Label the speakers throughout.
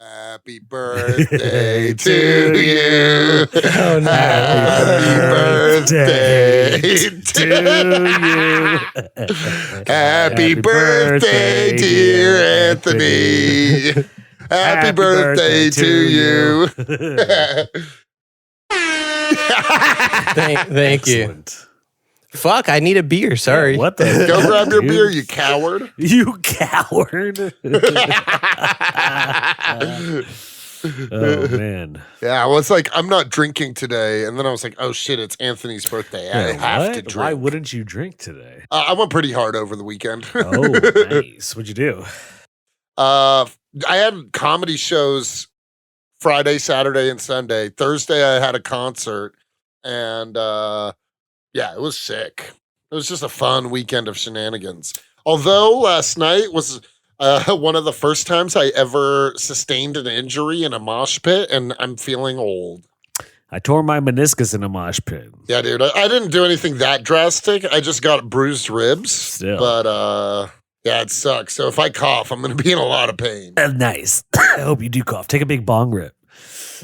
Speaker 1: Happy birthday to you.
Speaker 2: Oh, no.
Speaker 1: Happy birthday to you. Happy birthday, dear Anthony. Happy birthday to you.
Speaker 2: Thank you. Fuck, I need a beer. Sorry.
Speaker 3: Yeah, what the
Speaker 1: Go
Speaker 3: fuck,
Speaker 1: grab your
Speaker 3: dude?
Speaker 1: beer, you coward.
Speaker 3: You coward. Oh, man.
Speaker 1: Yeah, I was like, I'm not drinking today. And then I was like, oh shit, it's Anthony's birthday. I have to
Speaker 3: What?
Speaker 1: drink.
Speaker 3: Why wouldn't you drink today?
Speaker 1: I went pretty hard over the weekend.
Speaker 3: Oh, nice. What'd you do?
Speaker 1: I had comedy shows Friday, Saturday, and Sunday. Thursday, I had a concert. And yeah, it was sick. It was just a fun weekend of shenanigans. Although last night was one of the first times I ever sustained an injury in a mosh pit, and I'm feeling old.
Speaker 3: I tore my meniscus in a mosh pit.
Speaker 1: Yeah, dude. I didn't do anything that drastic. I just got bruised ribs.
Speaker 3: Still.
Speaker 1: But yeah, it sucks. So if I cough, I'm going to be in a lot of pain.
Speaker 3: Nice. I hope you do cough. Take a big bong rip.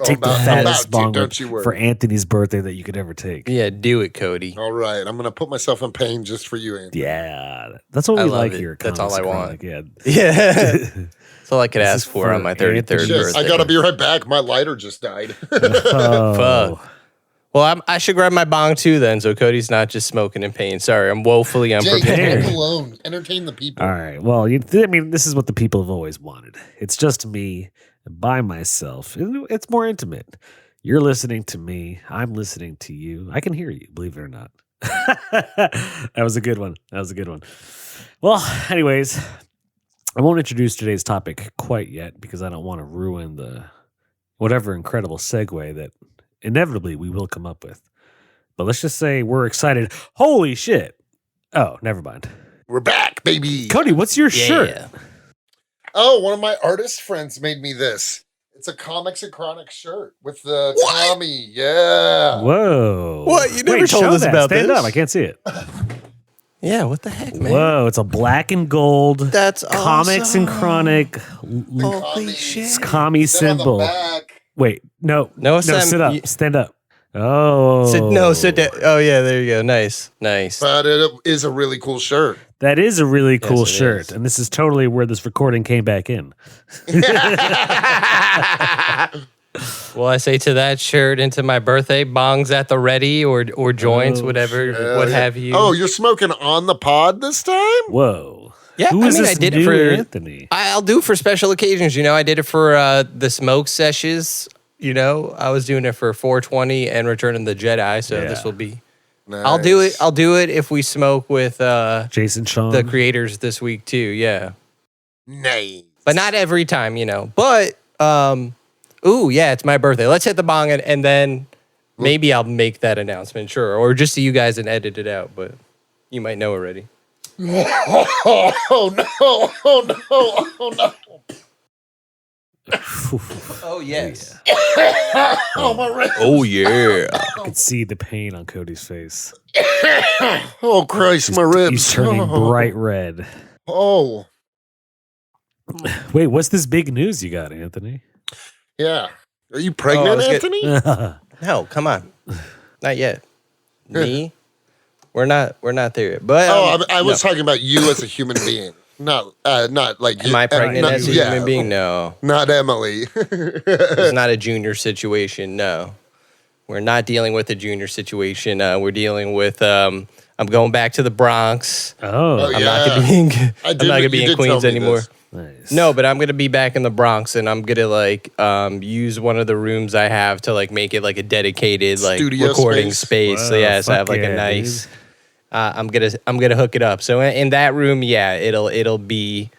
Speaker 3: Take the fattest bong rip
Speaker 1: don't you worry.
Speaker 3: for Anthony's birthday that you could ever take.
Speaker 2: Yeah, do it, Cody.
Speaker 1: All right. I'm going to put myself in pain just for you, Anthony.
Speaker 3: Yeah. That's what
Speaker 2: I
Speaker 3: we
Speaker 2: love
Speaker 3: like
Speaker 2: it.
Speaker 3: here. at
Speaker 2: That's all
Speaker 3: Comics
Speaker 2: I
Speaker 3: and
Speaker 2: want.
Speaker 3: Chronic.
Speaker 2: Yeah.
Speaker 3: Yeah.
Speaker 2: That's all I could
Speaker 3: This
Speaker 2: ask
Speaker 3: is
Speaker 2: for on
Speaker 3: for
Speaker 2: my 33rd
Speaker 3: Anthony.
Speaker 2: birthday.
Speaker 1: I got to be right back. My lighter just died.
Speaker 3: Oh.
Speaker 2: Fuck. Well, I should grab my bong too then, so Cody's not just smoking in pain. Sorry, I'm woefully
Speaker 1: Jake,
Speaker 2: unprepared.
Speaker 1: leave alone. Entertain the people.
Speaker 3: All right. Well, I mean, this is what the people have always wanted. It's just me by myself. It's more intimate. You're listening to me. I'm listening to you. I can hear you, believe it or not. That was a good one. Well, anyways, I won't introduce today's topic quite yet because I don't want to ruin the whatever incredible segue that inevitably we will come up with. But let's just say we're excited. Holy shit. Oh, never mind.
Speaker 1: We're back, baby.
Speaker 3: Cody, what's your shirt?
Speaker 1: Oh, one of my artist friends made me this. It's a Comics and Chronic shirt with the Tommy. Yeah.
Speaker 3: Whoa.
Speaker 2: What? You never told
Speaker 3: show
Speaker 2: us
Speaker 3: that.
Speaker 2: about
Speaker 3: Stand
Speaker 2: this.
Speaker 3: up. I can't see it.
Speaker 2: Yeah, what the heck, man?
Speaker 3: Whoa, it's a black and gold
Speaker 2: That's
Speaker 3: Comics and
Speaker 2: awesome.
Speaker 3: Chronic
Speaker 2: Holy shit.
Speaker 3: commie
Speaker 1: Sit on the
Speaker 3: symbol.
Speaker 1: back.
Speaker 3: Wait, no,
Speaker 2: No, Sam,
Speaker 3: sit up,
Speaker 2: you-
Speaker 3: stand up. Oh,
Speaker 2: Sit down. Oh, yeah, there you go. Nice.
Speaker 1: But it is a really cool shirt.
Speaker 3: That is a really cool
Speaker 2: Yes, it
Speaker 3: shirt,
Speaker 2: is.
Speaker 3: and this is totally where this recording came back in.
Speaker 2: Well, I say to that shirt into my birthday, bongs at the ready or joints,
Speaker 3: Oh,
Speaker 2: whatever,
Speaker 1: Hell
Speaker 2: what
Speaker 1: yeah.
Speaker 2: have you.
Speaker 1: Oh, you're smoking on the pod this time?
Speaker 3: Whoa,
Speaker 2: Yeah,
Speaker 3: Who
Speaker 2: I
Speaker 3: is
Speaker 2: mean,
Speaker 3: this
Speaker 2: I did it
Speaker 3: new
Speaker 2: for
Speaker 3: Anthony?
Speaker 2: I'll do it for special occasions. You know, I did it for the smoke sessions. You know, I was doing it for 420 and Return of the Jedi. So
Speaker 3: Yeah.
Speaker 2: this will be.
Speaker 1: Nice.
Speaker 2: I'll do it. I'll do it if we smoke with
Speaker 3: Jason Sean.
Speaker 2: the creators this week too. Yeah,
Speaker 1: Nice.
Speaker 2: but not every time. You know, but ooh, yeah, it's my birthday. Let's hit the bong and then maybe I'll make that announcement. Sure, or just to you guys and edit it out. But you might know already.
Speaker 1: Oh no! Oh no! Oh no!
Speaker 2: Oh yes.
Speaker 1: Oh my wrist!
Speaker 2: Oh yeah.
Speaker 3: I could see the pain on Cody's face.
Speaker 1: Oh Christ! My ribs.
Speaker 3: He's turning bright red.
Speaker 1: Oh
Speaker 3: Wait, what's this big news you got, Anthony?
Speaker 1: yeah. Are you pregnant,
Speaker 2: let's get-
Speaker 1: Anthony?
Speaker 2: No, come on. Not yet. Me? We're not there yet. But
Speaker 1: Oh, I was
Speaker 2: no.
Speaker 1: talking about you as a human being, not like
Speaker 2: Am I pregnant
Speaker 1: not,
Speaker 2: as a human being? No.
Speaker 1: Not Emily.
Speaker 2: It's not a junior situation. No. We're not dealing with a junior situation. We're dealing with I'm going back to the Bronx.
Speaker 3: Oh,
Speaker 1: Oh,
Speaker 2: I'm
Speaker 1: yeah.
Speaker 2: not gonna be in, I'm
Speaker 1: did-
Speaker 2: not gonna
Speaker 1: you
Speaker 2: be in
Speaker 1: did tell
Speaker 2: Queens
Speaker 1: me
Speaker 2: anymore.
Speaker 1: this.
Speaker 3: nice.
Speaker 2: No, but I'm gonna be back in the Bronx, and I'm gonna like use one of the rooms I have to like make it like a dedicated like
Speaker 1: Studio
Speaker 2: recording
Speaker 1: space?
Speaker 2: space. So
Speaker 3: Wow,
Speaker 2: yeah, so I have
Speaker 3: fuck
Speaker 2: like a
Speaker 3: yeah,
Speaker 2: nice. I'm gonna hook it up. So in that room, yeah, it'll be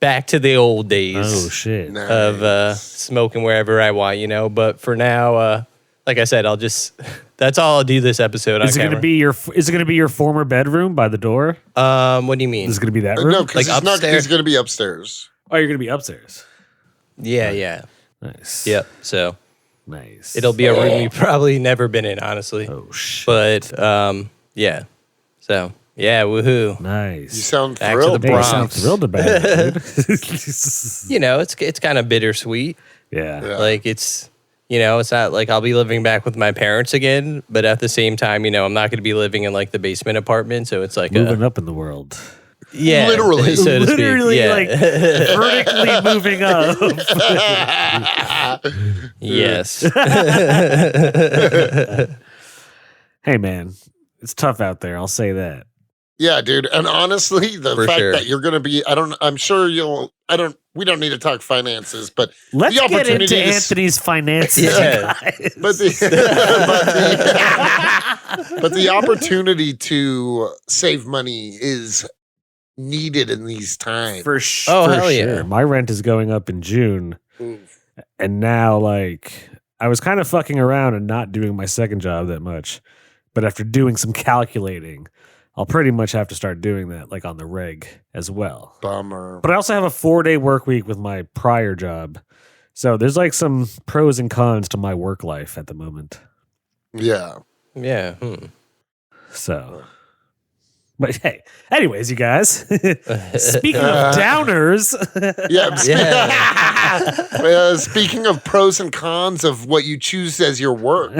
Speaker 2: back to the old days
Speaker 3: Oh shit.
Speaker 1: Nice.
Speaker 2: of smoking wherever I want, you know. But for now, like I said, I'll just that's all I'll do this episode.
Speaker 3: Is it
Speaker 2: on
Speaker 3: gonna be your? Is it gonna be your former bedroom by the door?
Speaker 2: camera. What do you mean?
Speaker 3: Is it gonna be that room?
Speaker 1: No, because
Speaker 2: Like upstairs?
Speaker 1: he's going to be upstairs.
Speaker 3: Oh, you're gonna be upstairs.
Speaker 2: Yeah.
Speaker 3: Nice.
Speaker 2: Yep. So
Speaker 3: Nice.
Speaker 2: it'll be a room you've probably never been in, honestly.
Speaker 3: Oh shit.
Speaker 2: But yeah. So Yeah, woohoo.
Speaker 3: Nice.
Speaker 1: You sound
Speaker 2: Back to
Speaker 1: thrilled.
Speaker 2: the
Speaker 3: Hey, you
Speaker 2: Bronx.
Speaker 3: sound thrilled about it, dude.
Speaker 2: You know, it's kind of bittersweet.
Speaker 3: Yeah.
Speaker 1: Yeah.
Speaker 2: Like it's, you know, it's not like I'll be living back with my parents again, but at the same time, you know, I'm not going to be living in like the basement apartment. So it's like
Speaker 3: Moving up in the world.
Speaker 2: yeah,
Speaker 1: Literally.
Speaker 2: so to speak.
Speaker 3: Literally,
Speaker 2: Yeah.
Speaker 3: like, vertically moving up.
Speaker 2: Yes.
Speaker 3: Hey, man. It's tough out there. I'll say that.
Speaker 1: Yeah, dude. And honestly, the
Speaker 2: For
Speaker 1: fact
Speaker 2: sure.
Speaker 1: that you're going to be, I'm sure we don't need to talk finances, but
Speaker 3: Let's
Speaker 1: the
Speaker 3: get
Speaker 1: opportunity
Speaker 3: into
Speaker 1: to
Speaker 3: Anthony's finances,
Speaker 2: Yeah.
Speaker 3: guys.
Speaker 1: but but the opportunity to save money is needed in these times.
Speaker 3: For sure.
Speaker 2: Oh, hell yeah.
Speaker 3: My rent is going up in June. And now, like, I was kind of fucking around and not doing my second job that much. But after doing some calculating, I'll pretty much have to start doing that, like, on the reg as well.
Speaker 1: Bummer.
Speaker 3: But I also have a 4-day work week with my prior job. So there's, like, some pros and cons to my work life at the moment.
Speaker 1: Yeah.
Speaker 2: Yeah.
Speaker 3: So, but hey, anyways, you guys, speaking of downers,
Speaker 1: Yeah. Speaking of pros and cons of what you choose as your work.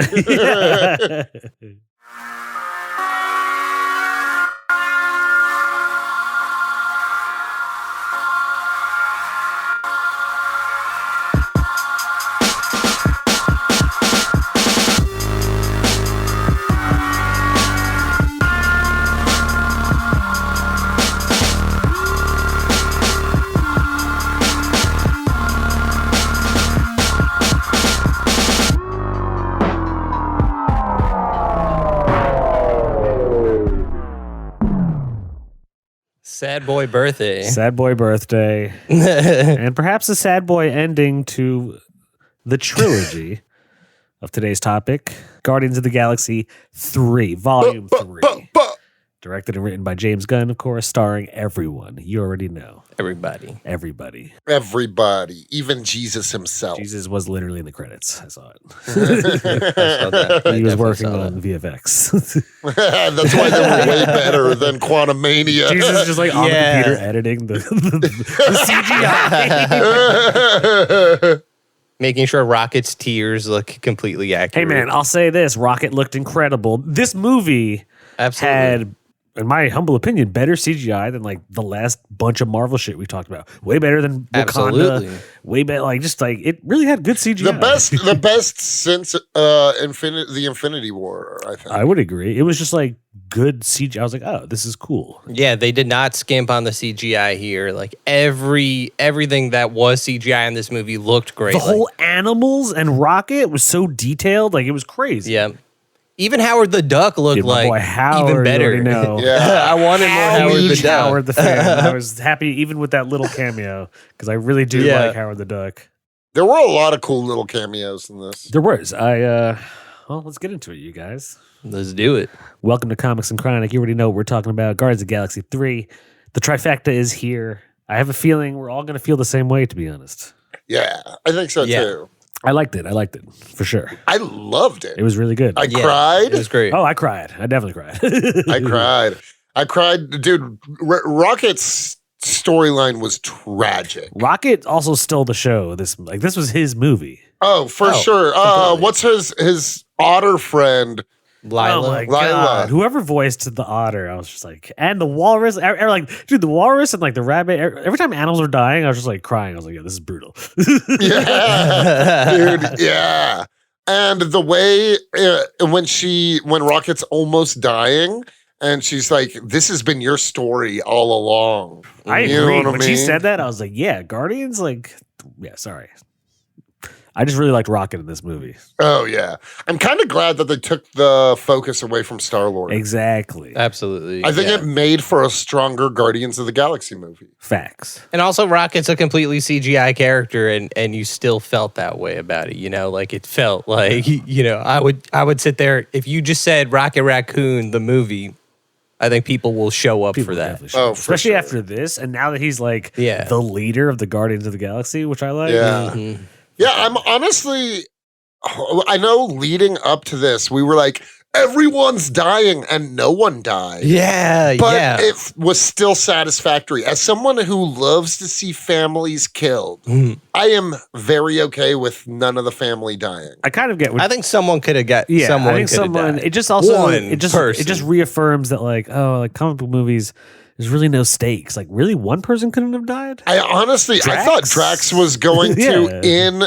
Speaker 2: Sad boy birthday.
Speaker 3: sad boy birthday, and perhaps a sad boy ending to the trilogy of today's topic, Guardians of the Galaxy 3, Volume 3. Directed and written by James Gunn, of course, starring everyone. You already know.
Speaker 2: Everybody.
Speaker 3: Everybody.
Speaker 1: Everybody, even Jesus himself.
Speaker 3: Jesus was literally in the credits. I saw it.
Speaker 2: I saw that. I
Speaker 3: He was
Speaker 2: definitely
Speaker 3: working
Speaker 2: saw
Speaker 3: on
Speaker 2: that.
Speaker 3: VFX.
Speaker 1: That's why they were way better than Quantum Mania.
Speaker 3: Jesus is just like on
Speaker 2: Yeah.
Speaker 3: the computer editing the CGI.
Speaker 2: Making sure Rocket's tears look completely
Speaker 3: Hey,
Speaker 2: accurate.
Speaker 3: man, I'll say this. Rocket looked incredible. This movie
Speaker 2: Absolutely.
Speaker 3: had, in my humble opinion, better CGI than like the last bunch of Marvel shit we talked about. Way better than Wakanda.
Speaker 2: Absolutely.
Speaker 3: Way better, like just like it really had good CGI.
Speaker 1: the best since the Infinity War, I think.
Speaker 3: I would agree. It was just like good CGI. I was like, oh, this is cool.
Speaker 2: Yeah, they did not skimp on the CGI here. Like everything that was CGI in this movie looked great.
Speaker 3: The
Speaker 2: Like,
Speaker 3: whole animals and Rocket was so detailed, like it was crazy.
Speaker 2: yeah. Even Howard the Duck looked
Speaker 3: Dude, my
Speaker 2: like
Speaker 3: boy Howard,
Speaker 2: even better.
Speaker 3: you already know.
Speaker 1: Yeah.
Speaker 2: I wanted more Howard the
Speaker 3: Huge
Speaker 2: Duck.
Speaker 3: Howard the fan. I was happy even with that little cameo because I really do
Speaker 2: Yeah.
Speaker 3: like Howard the Duck.
Speaker 1: There were a lot of cool little cameos in this.
Speaker 3: There was. Well, let's get into it, you guys.
Speaker 2: Let's do it.
Speaker 3: Welcome to Comics and Chronic. You already know what we're talking about. Guardians of the Galaxy 3. The trifecta is here. I have a feeling we're all going to feel the same way, to be honest.
Speaker 1: Yeah, I think so
Speaker 2: Yeah.
Speaker 1: too.
Speaker 3: I liked it for sure.
Speaker 1: I loved it.
Speaker 3: It was really good.
Speaker 1: I
Speaker 2: Yeah,
Speaker 1: cried.
Speaker 2: It was great.
Speaker 3: Oh, I cried. I definitely cried.
Speaker 1: I cried, dude. Rocket's storyline was tragic.
Speaker 3: Rocket also stole the show. This was his movie.
Speaker 1: Oh, for
Speaker 2: Oh,
Speaker 1: sure.
Speaker 2: completely.
Speaker 1: What's his otter friend?
Speaker 2: Lila.
Speaker 3: Oh my
Speaker 1: Lila.
Speaker 3: god! Whoever voiced the otter, I was just like, and the walrus. Like, dude, the walrus and like the rabbit. Every time animals are dying, I was just like crying. I was like, yeah, this is brutal.
Speaker 1: Yeah, dude. Yeah, and the way when Rocket's almost dying, and she's like, "This has been your story all along."
Speaker 3: I
Speaker 1: You know
Speaker 3: agree.
Speaker 1: what I
Speaker 3: When she
Speaker 1: mean?
Speaker 3: said that, I was like, yeah, Guardians. Like, yeah, sorry. I just really liked Rocket in this movie.
Speaker 1: Oh yeah, I'm kind of glad that they took the focus away from Star-Lord.
Speaker 3: Exactly.
Speaker 2: Absolutely.
Speaker 1: I think
Speaker 2: yeah.
Speaker 1: it made for a stronger Guardians of the Galaxy movie.
Speaker 3: Facts.
Speaker 2: And also Rocket's a completely CGI character and you still felt that way about it, you know? Like it felt like, you know, I would sit there if you just said Rocket Raccoon the movie, I think people will show up
Speaker 3: People
Speaker 2: for that.
Speaker 3: definitely should.
Speaker 1: Oh, for
Speaker 3: especially
Speaker 1: sure.
Speaker 3: after this, and now that he's like
Speaker 2: Yeah.
Speaker 3: the leader of the Guardians of the Galaxy, which I like.
Speaker 1: Yeah.
Speaker 2: Mhm.
Speaker 1: Yeah, I'm honestly, I know leading up to this, we were like, everyone's dying and no one died.
Speaker 2: Yeah,
Speaker 1: But
Speaker 2: yeah.
Speaker 1: it was still satisfactory. As someone who loves to see families killed, I am very okay with none of the family dying.
Speaker 3: I kind of get what
Speaker 2: I think someone could have got.
Speaker 3: Yeah,
Speaker 2: someone
Speaker 3: I think
Speaker 2: could have
Speaker 3: someone.
Speaker 2: died.
Speaker 3: It just also
Speaker 2: One
Speaker 3: it just
Speaker 2: person.
Speaker 3: reaffirms that like comic book movies. There's really no stakes. Like really, one person couldn't have died.
Speaker 1: I honestly, I thought Drax was going to in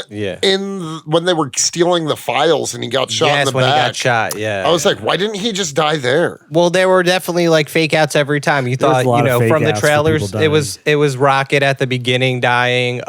Speaker 1: when they were stealing the files and he got shot in the
Speaker 2: when
Speaker 1: back.
Speaker 2: he got shot. Yeah,
Speaker 1: I was like, why didn't he just die there?
Speaker 2: well, there were definitely like fake outs every time. You
Speaker 3: There was
Speaker 2: thought,
Speaker 3: a lot of fake
Speaker 2: from the
Speaker 3: outs for
Speaker 2: trailers,
Speaker 3: people
Speaker 2: it was Rocket at the beginning dying.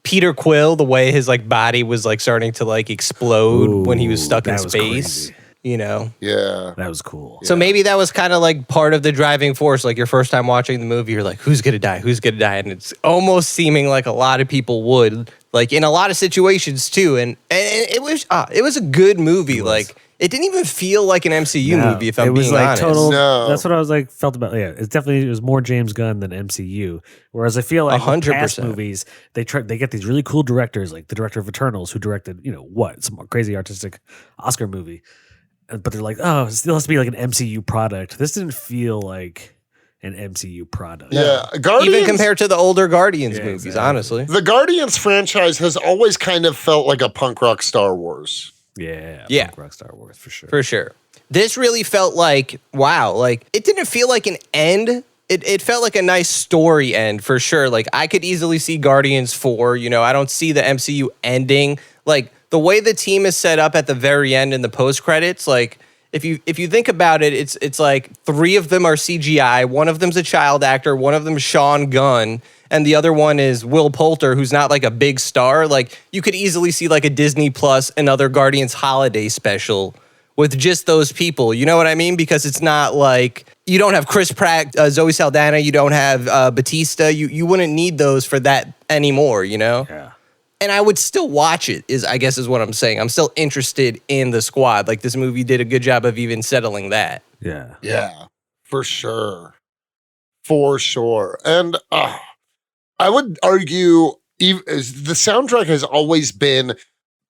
Speaker 2: Peter Quill, the way his like body was like starting to like explode when he was stuck in
Speaker 3: that was
Speaker 2: space.
Speaker 3: crazy.
Speaker 1: Yeah.
Speaker 3: That was cool.
Speaker 2: So maybe that was kind of like part of the driving force. Like your first time watching the movie, you're like, who's going to die? Who's going to die? And it's almost seeming like a lot of people would, like in a lot of situations too. And it was a good movie. Like it didn't even feel like an MCU movie, if I'm being honest.
Speaker 1: No.
Speaker 3: That's what I was like felt about. Yeah, it was more James Gunn than MCU. Whereas I feel like with past
Speaker 2: 100%.
Speaker 3: movies, they get these really cool directors, like the director of Eternals, who directed some crazy artistic Oscar movie. But they're like, oh, it still has to be like an MCU product. This didn't feel like an MCU product.
Speaker 1: Yeah. Guardians,
Speaker 2: Even compared to the older Guardians movies,
Speaker 3: exactly.
Speaker 2: honestly.
Speaker 1: the Guardians franchise has always kind of felt like a punk rock Star Wars.
Speaker 3: Yeah.
Speaker 2: Yeah.
Speaker 3: Punk rock Star Wars for sure.
Speaker 2: For sure. This really felt like, wow, like it didn't feel like an end. It felt like a nice story end for sure. Like I could easily see Guardians 4, I don't see the MCU ending. Like the way the team is set up at the very end in the post credits, like if you think about it, it's like 3 of them are CGI, one of them's a child actor, one of them's Sean Gunn, and the other one is Will Poulter, who's not like a big star. Like you could easily see like a Disney Plus another Guardians holiday special with just those people. You know what I mean? Because it's not like you don't have Chris Pratt, Zoe Saldana, you don't have Batista. You wouldn't need those for that anymore,
Speaker 3: Yeah.
Speaker 2: And I would still watch it, I guess is what I'm saying. I'm still interested in the squad. Like this movie did a good job of even settling that.
Speaker 3: Yeah.
Speaker 1: Yeah, for sure. For sure. And I would argue the soundtrack has always been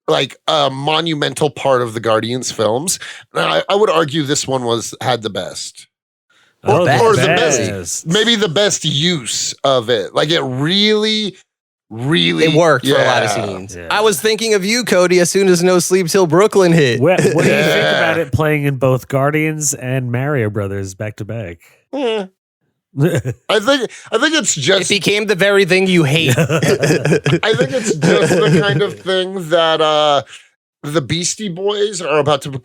Speaker 1: like a monumental part of the Guardians films. And I would argue this one had the best. Or the best. Maybe the best use of it. Like it really
Speaker 2: it worked for a lot of scenes.
Speaker 3: Yeah.
Speaker 2: I was thinking of you, Cody, as soon as No Sleep Till Brooklyn hit.
Speaker 3: What do you think about it playing in both Guardians and Mario Brothers back to back?
Speaker 1: I think it's
Speaker 2: It
Speaker 1: just
Speaker 2: became the very thing you hate.
Speaker 1: I think it's just the kind of thing that the Beastie Boys are about to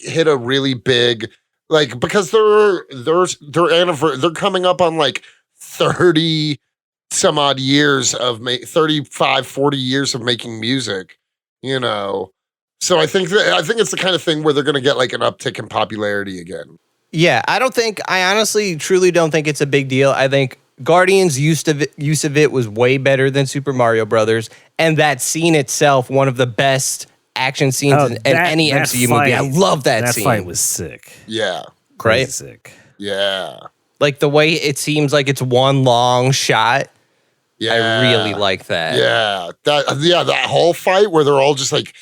Speaker 1: hit a really big because they're coming up on like 30 some odd years of 35 40 years of making music, so I think it's the kind of thing where they're going to get like an uptick in popularity again.
Speaker 2: Yeah, I honestly truly don't think it's a big deal. I think Guardians' use of it was way better than Super Mario Brothers, and that scene itself, one of the best action scenes in any MCU movie. I love that scene.
Speaker 3: That fight was sick.
Speaker 1: Yeah.
Speaker 2: Right?
Speaker 3: Sick.
Speaker 1: Yeah.
Speaker 2: Like the way it seems like it's one long shot.
Speaker 1: Yeah.
Speaker 2: I really like that.
Speaker 1: Yeah. That whole fight where they're all just like,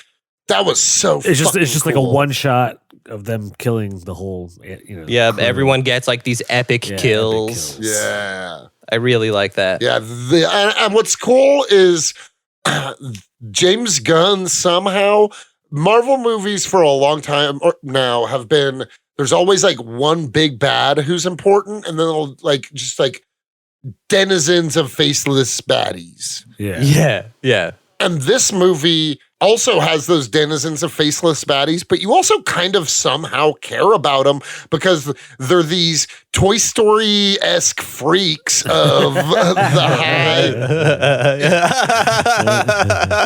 Speaker 1: that was so
Speaker 3: It's just
Speaker 1: cool.
Speaker 3: like a one shot of them killing the whole,
Speaker 2: Yeah,
Speaker 3: crew.
Speaker 2: everyone gets like these epic kills.
Speaker 1: Yeah.
Speaker 2: I really like that.
Speaker 1: Yeah. And what's cool is James Gunn somehow, Marvel movies for a long time now have been, there's always like one big bad who's important, and then they'll just denizens of faceless baddies.
Speaker 2: Yeah.
Speaker 1: And this movie also has those denizens of faceless baddies, but you also kind of somehow care about them because they're these Toy Story-esque freaks of the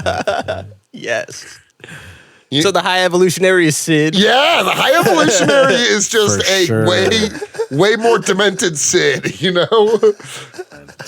Speaker 1: high.
Speaker 2: Yes. So the High Evolutionary is Sid.
Speaker 1: Yeah, the High Evolutionary is just
Speaker 3: For
Speaker 1: a
Speaker 3: sure.
Speaker 1: way more demented Sid,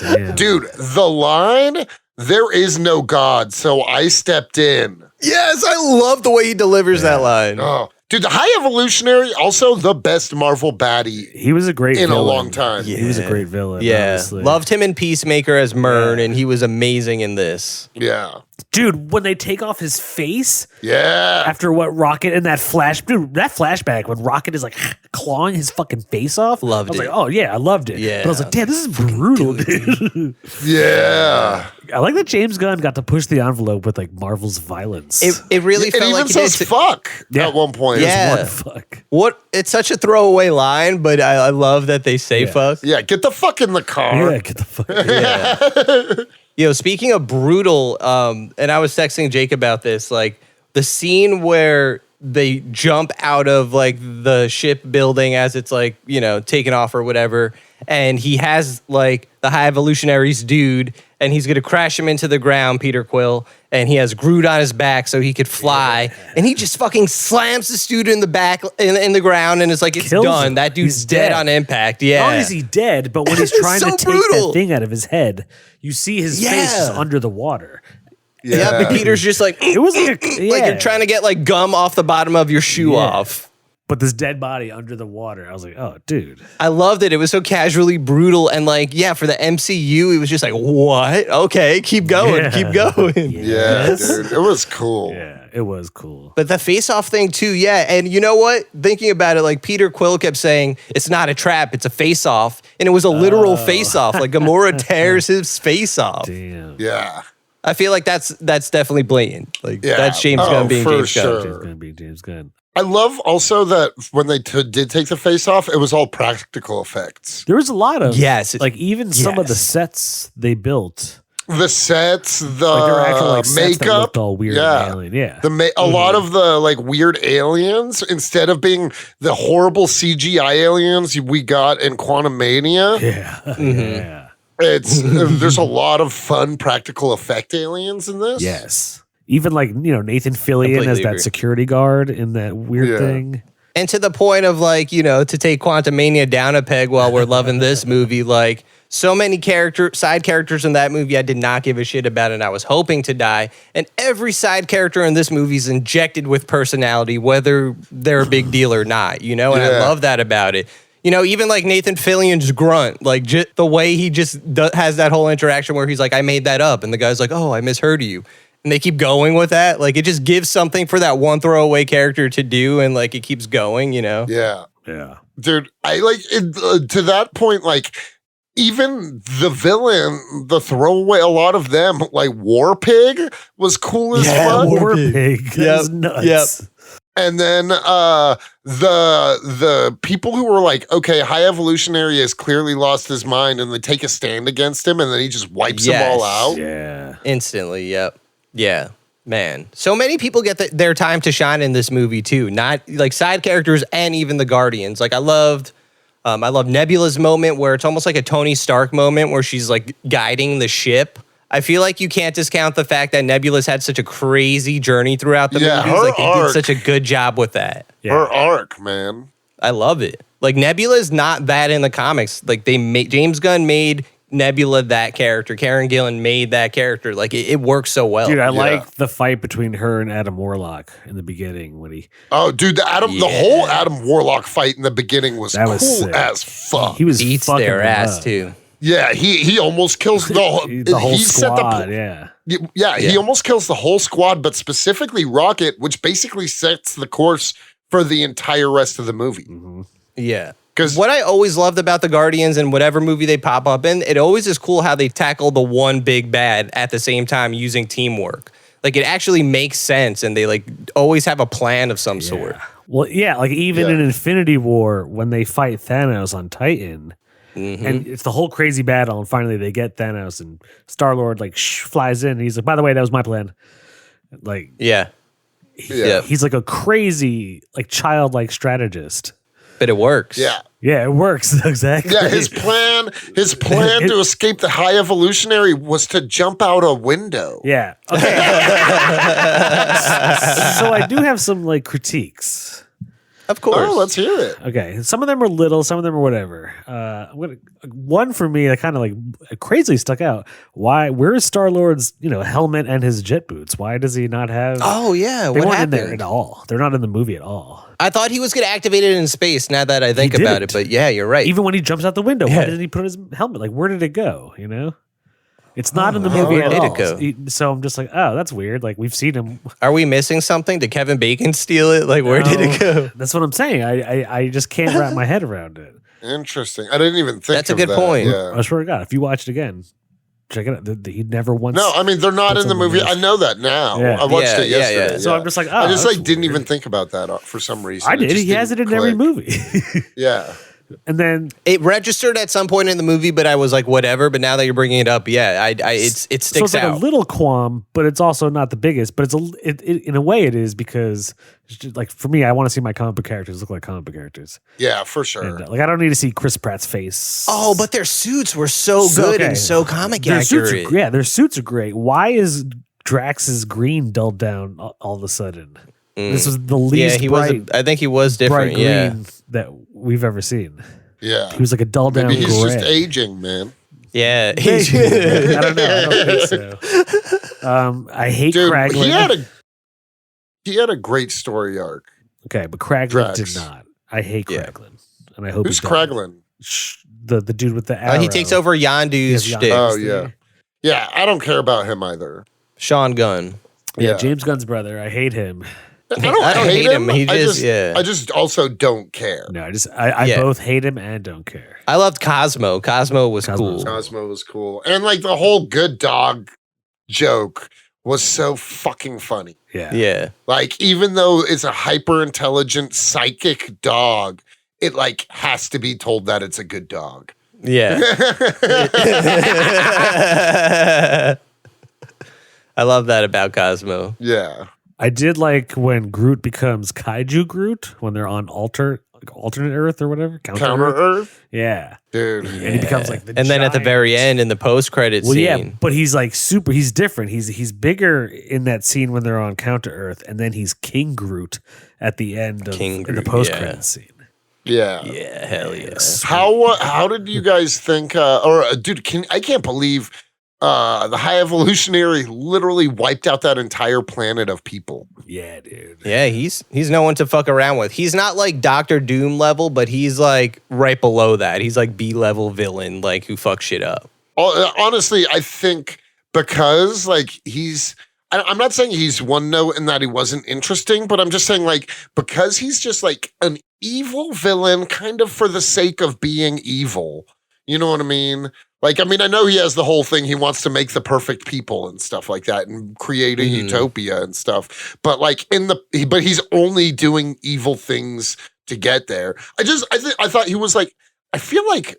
Speaker 3: Damn.
Speaker 1: Dude, the line, there is no God, so I stepped in.
Speaker 2: Yes, I love the way he delivers that line.
Speaker 1: Oh, dude, the High Evolutionary, also the best Marvel baddie
Speaker 3: He was a great
Speaker 1: in
Speaker 3: villain.
Speaker 1: a long time.
Speaker 3: He was a great villain.
Speaker 2: Yeah,
Speaker 3: honestly.
Speaker 2: loved him in Peacemaker as Mern, and he was amazing in this.
Speaker 1: Yeah.
Speaker 3: Dude, when they take off his face
Speaker 1: Yeah.
Speaker 3: after what Rocket and that flashback when Rocket is like clawing his fucking face off.
Speaker 2: Loved
Speaker 3: I was
Speaker 2: it.
Speaker 3: like, oh yeah, I loved it.
Speaker 2: Yeah.
Speaker 3: But I was like, damn, this is brutal, dude.
Speaker 1: Yeah.
Speaker 3: I like that James Gunn got to push the envelope with like Marvel's violence.
Speaker 2: It really
Speaker 1: It
Speaker 2: felt
Speaker 1: even
Speaker 2: like
Speaker 1: says fuck
Speaker 3: Yeah.
Speaker 1: at one point.
Speaker 2: Yeah.
Speaker 3: What fuck?
Speaker 2: What? It's such a throwaway line, but I love that they say
Speaker 3: Yeah.
Speaker 2: fuck.
Speaker 1: Yeah, get the fuck in the car.
Speaker 3: Yeah, get the fuck.
Speaker 2: Yeah. Yo, speaking of brutal, and I was texting Jake about this, like the scene where they jump out of like the ship building as it's like, you know, taking off or whatever, and he has like the High Evolutionaries dude, and he's gonna crash him into the ground, Peter Quill, and he has Groot on his back so he could fly, and he just fucking slams this dude in the back in the ground, and it's like it's
Speaker 3: Kills
Speaker 2: done.
Speaker 3: him.
Speaker 2: That dude's
Speaker 3: He's
Speaker 2: dead
Speaker 3: dead.
Speaker 2: on impact. Yeah.
Speaker 3: Not only is he dead, but when he's
Speaker 2: It's
Speaker 3: trying
Speaker 2: so
Speaker 3: to take
Speaker 2: brutal.
Speaker 3: that thing out of his head, you see his face is
Speaker 2: Yeah.
Speaker 3: under the water.
Speaker 2: Yeah, but Peter's just like
Speaker 3: It was like
Speaker 2: like you're trying to get like gum off the bottom of your shoe
Speaker 3: Yeah.
Speaker 2: off.
Speaker 3: but this dead body under the water. I was like, oh, dude.
Speaker 2: I loved it. It was so casually brutal and like, yeah, for the MCU, it was just like, what? Okay, keep going,
Speaker 3: Yeah.
Speaker 2: keep going.
Speaker 1: Yeah,
Speaker 3: Yes.
Speaker 1: dude. It was cool.
Speaker 3: Yeah, it was cool.
Speaker 2: But the face-off thing too, yeah. And you know what? Thinking about it, like Peter Quill kept saying, it's not a trap, it's a face-off. And it was a literal face-off. Like Gamora tears his face off.
Speaker 3: Damn.
Speaker 1: Yeah.
Speaker 2: I feel like that's definitely blatant. Like
Speaker 1: Yeah.
Speaker 2: that's James
Speaker 1: Oh,
Speaker 2: Gunn being
Speaker 1: for
Speaker 2: James
Speaker 1: sure.
Speaker 2: Gunn.
Speaker 3: James Gunn be James Gunn.
Speaker 1: I love also that when they did take the face off, it was all practical effects.
Speaker 3: There was a lot of
Speaker 2: Yes.
Speaker 3: like even some of the
Speaker 2: Yes.
Speaker 3: sets they built,
Speaker 1: The sets, the
Speaker 3: like there were actual like sets that
Speaker 1: makeup,
Speaker 3: looked all weird and alien. Yeah,
Speaker 1: a lot of the like weird aliens, instead of being the horrible CGI aliens we got in Quantumania,
Speaker 3: yeah, yeah.
Speaker 1: it's there's a lot of fun practical effect aliens in this.
Speaker 3: Yes. Even like, Nathan Fillion
Speaker 2: Completely
Speaker 3: as that
Speaker 2: agree.
Speaker 3: security guard in that weird
Speaker 1: Yeah.
Speaker 3: thing.
Speaker 2: And to the point of like, to take Quantumania down a peg while we're loving this movie, like so many side characters in that movie I did not give a shit about and I was hoping to die. And every side character in this movie is injected with personality, whether they're a big deal or not, and I
Speaker 1: Yeah.
Speaker 2: love that about it. Even like Nathan Fillion's grunt, like the way he just has that whole interaction where he's like, I made that up. And the guy's like, oh, I misheard you. And they keep going with that. Like, it just gives something for that one throwaway character to do, and like it keeps going,
Speaker 1: Yeah.
Speaker 3: Yeah.
Speaker 1: Dude, I like it, to that point, like even the villain, the throwaway, a lot of them, like War Pig was cool as fuck.
Speaker 3: War Pig. That was nuts.
Speaker 2: Yep.
Speaker 1: And then the people who were like, okay, High Evolutionary has clearly lost his mind, and they take a stand against him, and then he just wipes them all out.
Speaker 3: Yeah.
Speaker 2: Instantly, yep. Yeah. Man. So many people get their time to shine in this movie too. Not like side characters and even the Guardians. Like I loved Nebula's moment where it's almost like a Tony Stark moment where she's like guiding the ship. I feel like you can't discount the fact that Nebula's had such a crazy journey throughout the
Speaker 1: Yeah,
Speaker 2: movies.
Speaker 1: her
Speaker 2: Like they did
Speaker 1: arc.
Speaker 2: such a good job with that.
Speaker 3: Yeah.
Speaker 1: Her arc, man.
Speaker 2: I love it. Like Nebula's not that in the comics. Like James Gunn made Nebula that character. Karen Gillan made that character. Like it works so well.
Speaker 3: Dude, I like the fight between her and Adam Warlock in the beginning when he
Speaker 1: Oh, dude, the whole Adam Warlock fight in the beginning was
Speaker 3: That
Speaker 1: cool
Speaker 3: was sick.
Speaker 1: as fuck.
Speaker 3: he was
Speaker 2: beats
Speaker 3: fucking
Speaker 2: their
Speaker 3: them
Speaker 2: ass
Speaker 3: up.
Speaker 2: too.
Speaker 1: Yeah, he almost kills the whole
Speaker 3: The whole squad.
Speaker 1: He
Speaker 2: Yeah.
Speaker 1: almost kills the whole squad, but specifically Rocket, which basically sets the course for the entire rest of the movie.
Speaker 3: Mm-hmm.
Speaker 2: Yeah.
Speaker 1: 'Cause-
Speaker 2: What I always loved about the Guardians and whatever movie they pop up in, it always is cool how they tackle the one big bad at the same time using teamwork. Like it actually makes sense and they like always have a plan of some sort.
Speaker 3: Well, yeah, like even
Speaker 1: Yeah.
Speaker 3: in Infinity War when they fight Thanos on Titan, and it's the whole crazy battle, and finally they get Thanos, and Star-Lord like flies in, and he's like, "By the way, that was my plan." Like,
Speaker 2: Yeah.
Speaker 1: Yeah.
Speaker 3: he's like a crazy, like childlike strategist.
Speaker 2: But it works.
Speaker 1: Yeah.
Speaker 3: Yeah, it works exactly.
Speaker 1: Yeah, his plan to escape the High Evolutionary was to jump out a window.
Speaker 3: Yeah. Okay. So I do have some like critiques.
Speaker 2: Of course.
Speaker 1: Oh, let's hear it.
Speaker 3: Okay, some of them are little, some of them are whatever. One for me that kind of like crazily stuck out. Where is Star-Lord's helmet and his jet boots? Why does he not have?
Speaker 2: Oh yeah.
Speaker 3: they
Speaker 2: What
Speaker 3: weren't in there
Speaker 2: happened?
Speaker 3: at all. They're not in the movie at all.
Speaker 2: I thought he was gonna activate it in space now that I think
Speaker 3: He
Speaker 2: about it.
Speaker 3: didn't.
Speaker 2: But yeah, you're right.
Speaker 3: Even when he jumps out the window,
Speaker 2: Yeah.
Speaker 3: why didn't he put his helmet? Like, where did it go? It's not in the
Speaker 2: yeah,
Speaker 3: movie
Speaker 2: where
Speaker 3: at
Speaker 2: did
Speaker 3: all.
Speaker 2: it go?
Speaker 3: So I'm just like, oh, that's weird. Like we've seen him.
Speaker 2: Are we missing something? Did Kevin Bacon steal it? Like, where did it go?
Speaker 3: That's what I'm saying. I just can't wrap my head around it.
Speaker 1: Interesting. I didn't even think
Speaker 2: That's a
Speaker 1: of
Speaker 2: good
Speaker 1: that.
Speaker 2: point.
Speaker 1: Yeah.
Speaker 3: I swear to God, if you watch it again, check it out. He never once.
Speaker 1: No, I mean they're not
Speaker 3: put
Speaker 1: in the
Speaker 3: something
Speaker 1: movie.
Speaker 3: else.
Speaker 1: I know that now.
Speaker 3: Yeah.
Speaker 1: I watched
Speaker 2: Yeah,
Speaker 1: it
Speaker 2: yeah,
Speaker 1: yesterday.
Speaker 2: yeah.
Speaker 3: So I'm just like, oh,
Speaker 1: I just
Speaker 3: that's
Speaker 1: like didn't
Speaker 3: weird.
Speaker 1: even think about that for some reason.
Speaker 3: I
Speaker 1: It
Speaker 3: did.
Speaker 1: just
Speaker 3: He has it
Speaker 1: didn't
Speaker 3: in every
Speaker 1: click.
Speaker 3: movie.
Speaker 1: Yeah.
Speaker 3: And then
Speaker 2: It registered at some point in the movie, but I was like, whatever. But now that you're bringing it up, yeah, it
Speaker 3: so
Speaker 2: sticks
Speaker 3: it's like
Speaker 2: out.
Speaker 3: a little qualm, but it's also not the biggest. But in a way it is because it's just, like for me, I want to see my comic book characters look like comic book characters.
Speaker 1: Yeah, for sure.
Speaker 3: And, like I don't need to see Chris Pratt's face.
Speaker 2: Oh, but their suits were so good and so comic
Speaker 3: Their suits
Speaker 2: accurate.
Speaker 3: are, yeah, their suits are great. Why is Drax's green dulled down all of a sudden? This was the least
Speaker 2: Yeah, he
Speaker 3: bright,
Speaker 2: was. I think he was
Speaker 3: bright
Speaker 2: different.
Speaker 3: green
Speaker 2: Yeah,
Speaker 3: that we've ever seen.
Speaker 1: Yeah.
Speaker 3: He was like a dull down
Speaker 1: Maybe he's
Speaker 3: gray.
Speaker 1: just aging, man.
Speaker 2: yeah.
Speaker 3: I don't know. I don't think so. I hate
Speaker 1: Dude,
Speaker 3: Kraglin.
Speaker 1: he had a great story arc.
Speaker 3: Okay, but Kraglin
Speaker 1: Drax.
Speaker 3: did not. I hate
Speaker 2: Yeah.
Speaker 3: Kraglin, and I hope
Speaker 1: Who's
Speaker 3: he doesn't.
Speaker 1: Kraglin?
Speaker 3: The dude with the arrow.
Speaker 2: He takes over Yondu's
Speaker 3: Yes,
Speaker 2: shtick.
Speaker 1: Oh, yeah. Yeah, I don't care about him either.
Speaker 2: Sean Gunn.
Speaker 3: Yeah, James Gunn's brother. I hate him.
Speaker 1: I don't hate him.
Speaker 2: He just,
Speaker 1: I just also don't care.
Speaker 3: No, I
Speaker 2: Yeah.
Speaker 3: both hate him and don't care.
Speaker 2: I loved Cosmo. Cosmo was
Speaker 3: Cosmo
Speaker 2: cool.
Speaker 3: was
Speaker 1: Cosmo was cool. And like the whole good dog joke was so fucking funny.
Speaker 3: Yeah.
Speaker 2: Yeah.
Speaker 1: Like, even though it's a hyper intelligent psychic dog, it like has to be told that it's a good dog.
Speaker 2: Yeah. I love that about Cosmo.
Speaker 1: Yeah.
Speaker 3: I did like when Groot becomes Kaiju Groot when they're on alternate Earth or whatever.
Speaker 1: Counter Earth?
Speaker 3: Yeah.
Speaker 1: Dude.
Speaker 3: And he becomes like the
Speaker 2: And then at the
Speaker 3: giant-
Speaker 2: very end in the post-credit
Speaker 3: Well,
Speaker 2: scene.
Speaker 3: yeah, but he's like he's different. He's bigger in that scene when they're on Counter Earth, and then he's King Groot at the end of
Speaker 2: King
Speaker 3: in the
Speaker 2: Groot,
Speaker 3: post credit
Speaker 2: yeah.
Speaker 3: scene.
Speaker 1: Yeah.
Speaker 2: Yeah, hell yeah.
Speaker 1: How did you guys think dude, I can't believe the High Evolutionary literally wiped out that entire planet of people.
Speaker 3: Yeah, dude.
Speaker 2: Yeah, he's no one to fuck around with. He's not like Doctor Doom level, but he's like right below that. He's like B-level villain, like who fucks shit up.
Speaker 1: Honestly, I think because like I'm not saying he's one note and that he wasn't interesting, but I'm just saying like because he's just like an evil villain kind of for the sake of being evil. You know what I mean? Like, I mean, I know he has the whole thing. He wants to make the perfect people and stuff like that and create a utopia and stuff. But like but he's only doing evil things to get there. I thought he was like, I feel like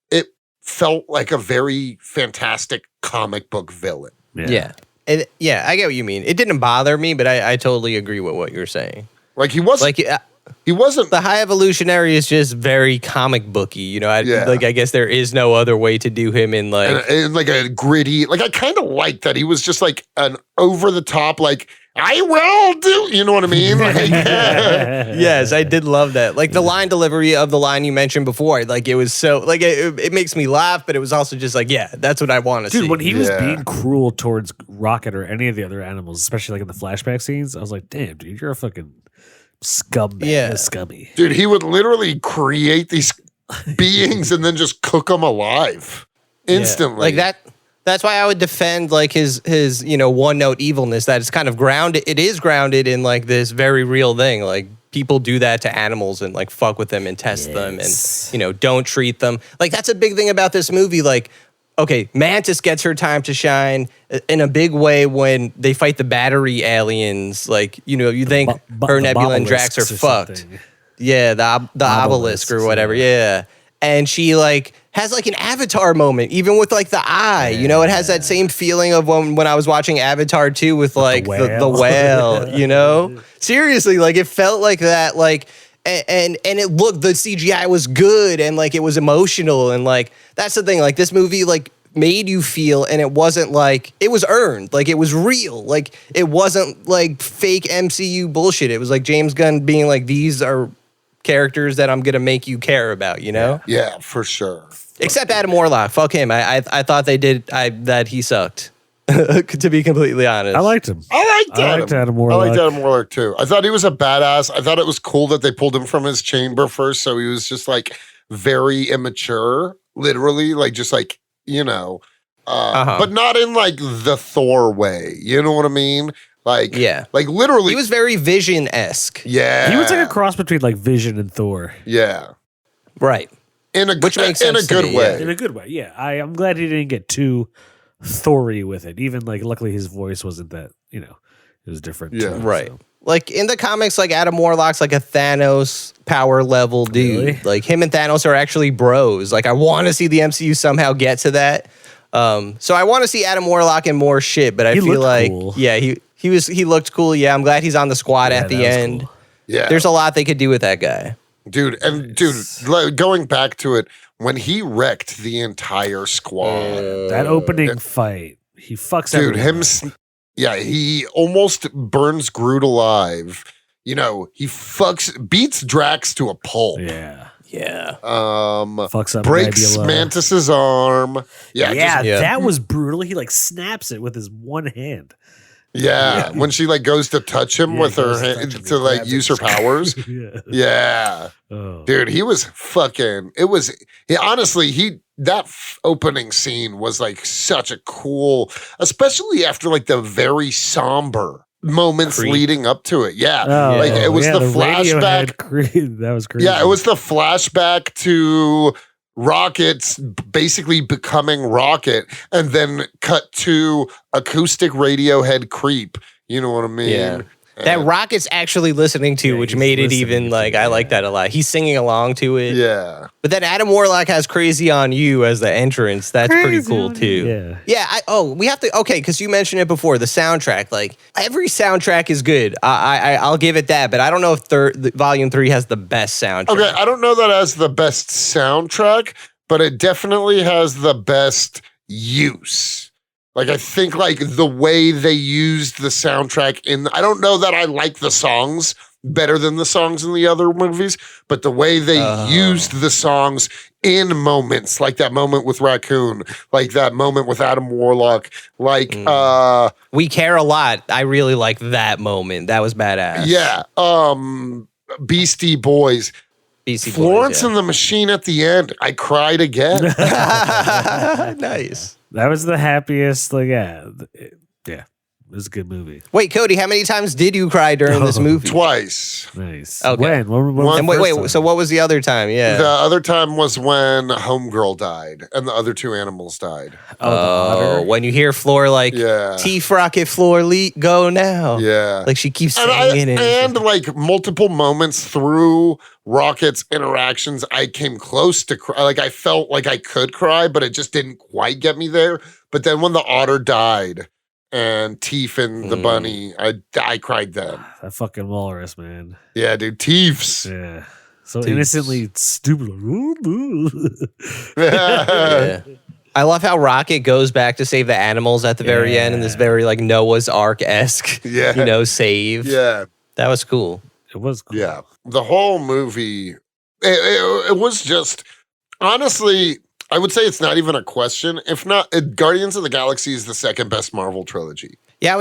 Speaker 1: it felt like a very fantastic comic book villain.
Speaker 2: Yeah. And, yeah, I get what you mean. It didn't bother me, but I totally agree with what you're saying.
Speaker 1: Like he wasn't.
Speaker 2: Like
Speaker 1: He wasn't.
Speaker 2: the High Evolutionary is just very comic booky, you know. I guess there is no other way to do him in like
Speaker 1: and like a gritty. Like I kind of liked that he was just like an over the top. Like I will do. You know what I mean? Like,
Speaker 2: yes, I did love that. Like the line delivery of the line you mentioned before, like it was so like it makes me laugh, but it was also just like, yeah, that's what I want to see.
Speaker 3: Dude, when he was
Speaker 1: Yeah.
Speaker 3: being cruel towards Rocket or any of the other animals, especially like in the flashback scenes, I was like, damn, dude, you're a fucking scumbag.
Speaker 2: Yeah.
Speaker 3: Scummy.
Speaker 1: dude, he would literally create these beings and then just cook them alive instantly.
Speaker 2: Like that. That's why I would defend like his one note evilness. That it's kind of grounded. It is grounded in like this very real thing. Like people do that to animals and like fuck with them and test them and don't treat them. Like that's a big thing about this movie. Like, okay, Mantis gets her time to shine in a big way when they fight the battery aliens. Like you think her, Nebula, and Drax are fucked.
Speaker 3: Something.
Speaker 2: Yeah, the obelisk or whatever. Yeah. And she like has like an Avatar moment, even with like the eye. You know, it has that same feeling of when I was watching Avatar 2 with like the whale, you know? Seriously, like it felt like that, like and it looked, the CGI was good and like it was emotional and like that's the thing. Like this movie like made you feel, and it wasn't like it was earned, like it was real, like it wasn't like fake MCU bullshit. It was like James Gunn being like, these are characters that I'm gonna make you care about, you know?
Speaker 1: yeah, for sure.
Speaker 2: Except Adam Warlock, fuck him. I thought they did that he sucked. To be completely honest,
Speaker 3: I liked him.
Speaker 1: I liked
Speaker 3: Adam Warlock.
Speaker 1: I liked Adam Warlock too. I thought he was a badass. I thought it was cool that they pulled him from his chamber first, so he was just like very immature, literally, like just like but not in like the Thor way. You know what I mean? Like, like literally,
Speaker 2: he was very Vision-esque.
Speaker 1: Yeah,
Speaker 3: He was like a cross between like Vision and Thor.
Speaker 1: Yeah,
Speaker 2: right.
Speaker 1: Which makes sense in a good way.
Speaker 3: In a good way, yeah. I'm glad he didn't get too Thor-y with it. Even like, luckily, his voice wasn't that. It was different.
Speaker 1: Yeah,
Speaker 3: too,
Speaker 2: right.
Speaker 3: So.
Speaker 2: Like in the comics, like Adam Warlock's like a Thanos power level dude.
Speaker 3: Really?
Speaker 2: Like him and Thanos are actually bros. Like I want to see the MCU somehow get to that. So I want to see Adam Warlock in more shit, but I feel like
Speaker 3: cool.
Speaker 2: he looked cool. Yeah, I'm glad he's on the squad at the end.
Speaker 3: Cool.
Speaker 1: Yeah,
Speaker 2: there's a lot they could do with that guy.
Speaker 1: Dude, going back to it, when he wrecked the entire squad,
Speaker 3: that opening fight, he fucks.
Speaker 1: Dude,
Speaker 3: everyone.
Speaker 1: he almost burns Groot alive. He beats Drax to a pulp.
Speaker 3: Yeah.
Speaker 1: Fucks
Speaker 3: up
Speaker 1: breaks
Speaker 3: Nebula.
Speaker 1: Mantis's arm.
Speaker 3: That was brutal. He like snaps it with his one hand.
Speaker 1: Yeah, when she like goes to touch him with her hand to like use her powers. Yeah.
Speaker 3: Oh.
Speaker 1: Dude, he was fucking. Honestly, that opening scene was like such a cool, especially after like the very somber moments leading up to it. Yeah, it was the flashback.
Speaker 3: That was crazy.
Speaker 1: Yeah, it was the flashback to Rocket's basically becoming Rocket, and then cut to acoustic Radiohead Creep. You know what I mean?
Speaker 2: Yeah. That Rocket's actually listening to, which made it even like, I like that a lot. He's singing along to it.
Speaker 1: Yeah.
Speaker 2: But then Adam Warlock has Crazy on You as the entrance. That's pretty cool too. Yeah. We have to, because you mentioned it before, the soundtrack. Like every soundtrack is good. I'll give it that, but I don't know if Volume 3 has the best soundtrack.
Speaker 1: Okay, I don't know that it has the best soundtrack, but it definitely has the best use. Like, I think, like, the way they used the soundtrack I don't know that I like the songs better than the songs in the other movies, but the way they used the songs in moments, like that moment with Raccoon, like that moment with Adam Warlock, like,
Speaker 2: We Care a Lot. I really like that moment. That was badass.
Speaker 1: Yeah. Beastie Boys. Florence and the Machine at the end. I cried again.
Speaker 2: Nice.
Speaker 3: That was the happiest. Like, it was a good movie.
Speaker 2: Wait, Cody, how many times did you cry during this movie?
Speaker 1: Twice.
Speaker 3: Nice.
Speaker 2: Okay.
Speaker 3: When?
Speaker 2: Wait. So what was the other time? Yeah.
Speaker 1: The other time was when Homegirl died and the other two animals died.
Speaker 2: When you hear Floor like, Teeth Rocket Floor go now.
Speaker 1: Yeah.
Speaker 2: Like she keeps saying it.
Speaker 1: And like multiple moments through Rocket's interactions, I came close to cry. Like I felt like I could cry, but it just didn't quite get me there. But then when the otter died and Teef and the bunny, I cried then.
Speaker 3: That fucking walrus, man.
Speaker 1: Yeah, dude, Teefs.
Speaker 3: Yeah. So innocently stupid.
Speaker 2: Yeah. I love how Rocket goes back to save the animals at the very end in this very like Noah's Ark-esque, save.
Speaker 1: Yeah.
Speaker 2: That was cool.
Speaker 3: It was cool.
Speaker 1: Yeah. The whole movie, it was just, honestly, I would say it's not even a question. If not, Guardians of the Galaxy is the second best Marvel trilogy.
Speaker 2: Yeah, I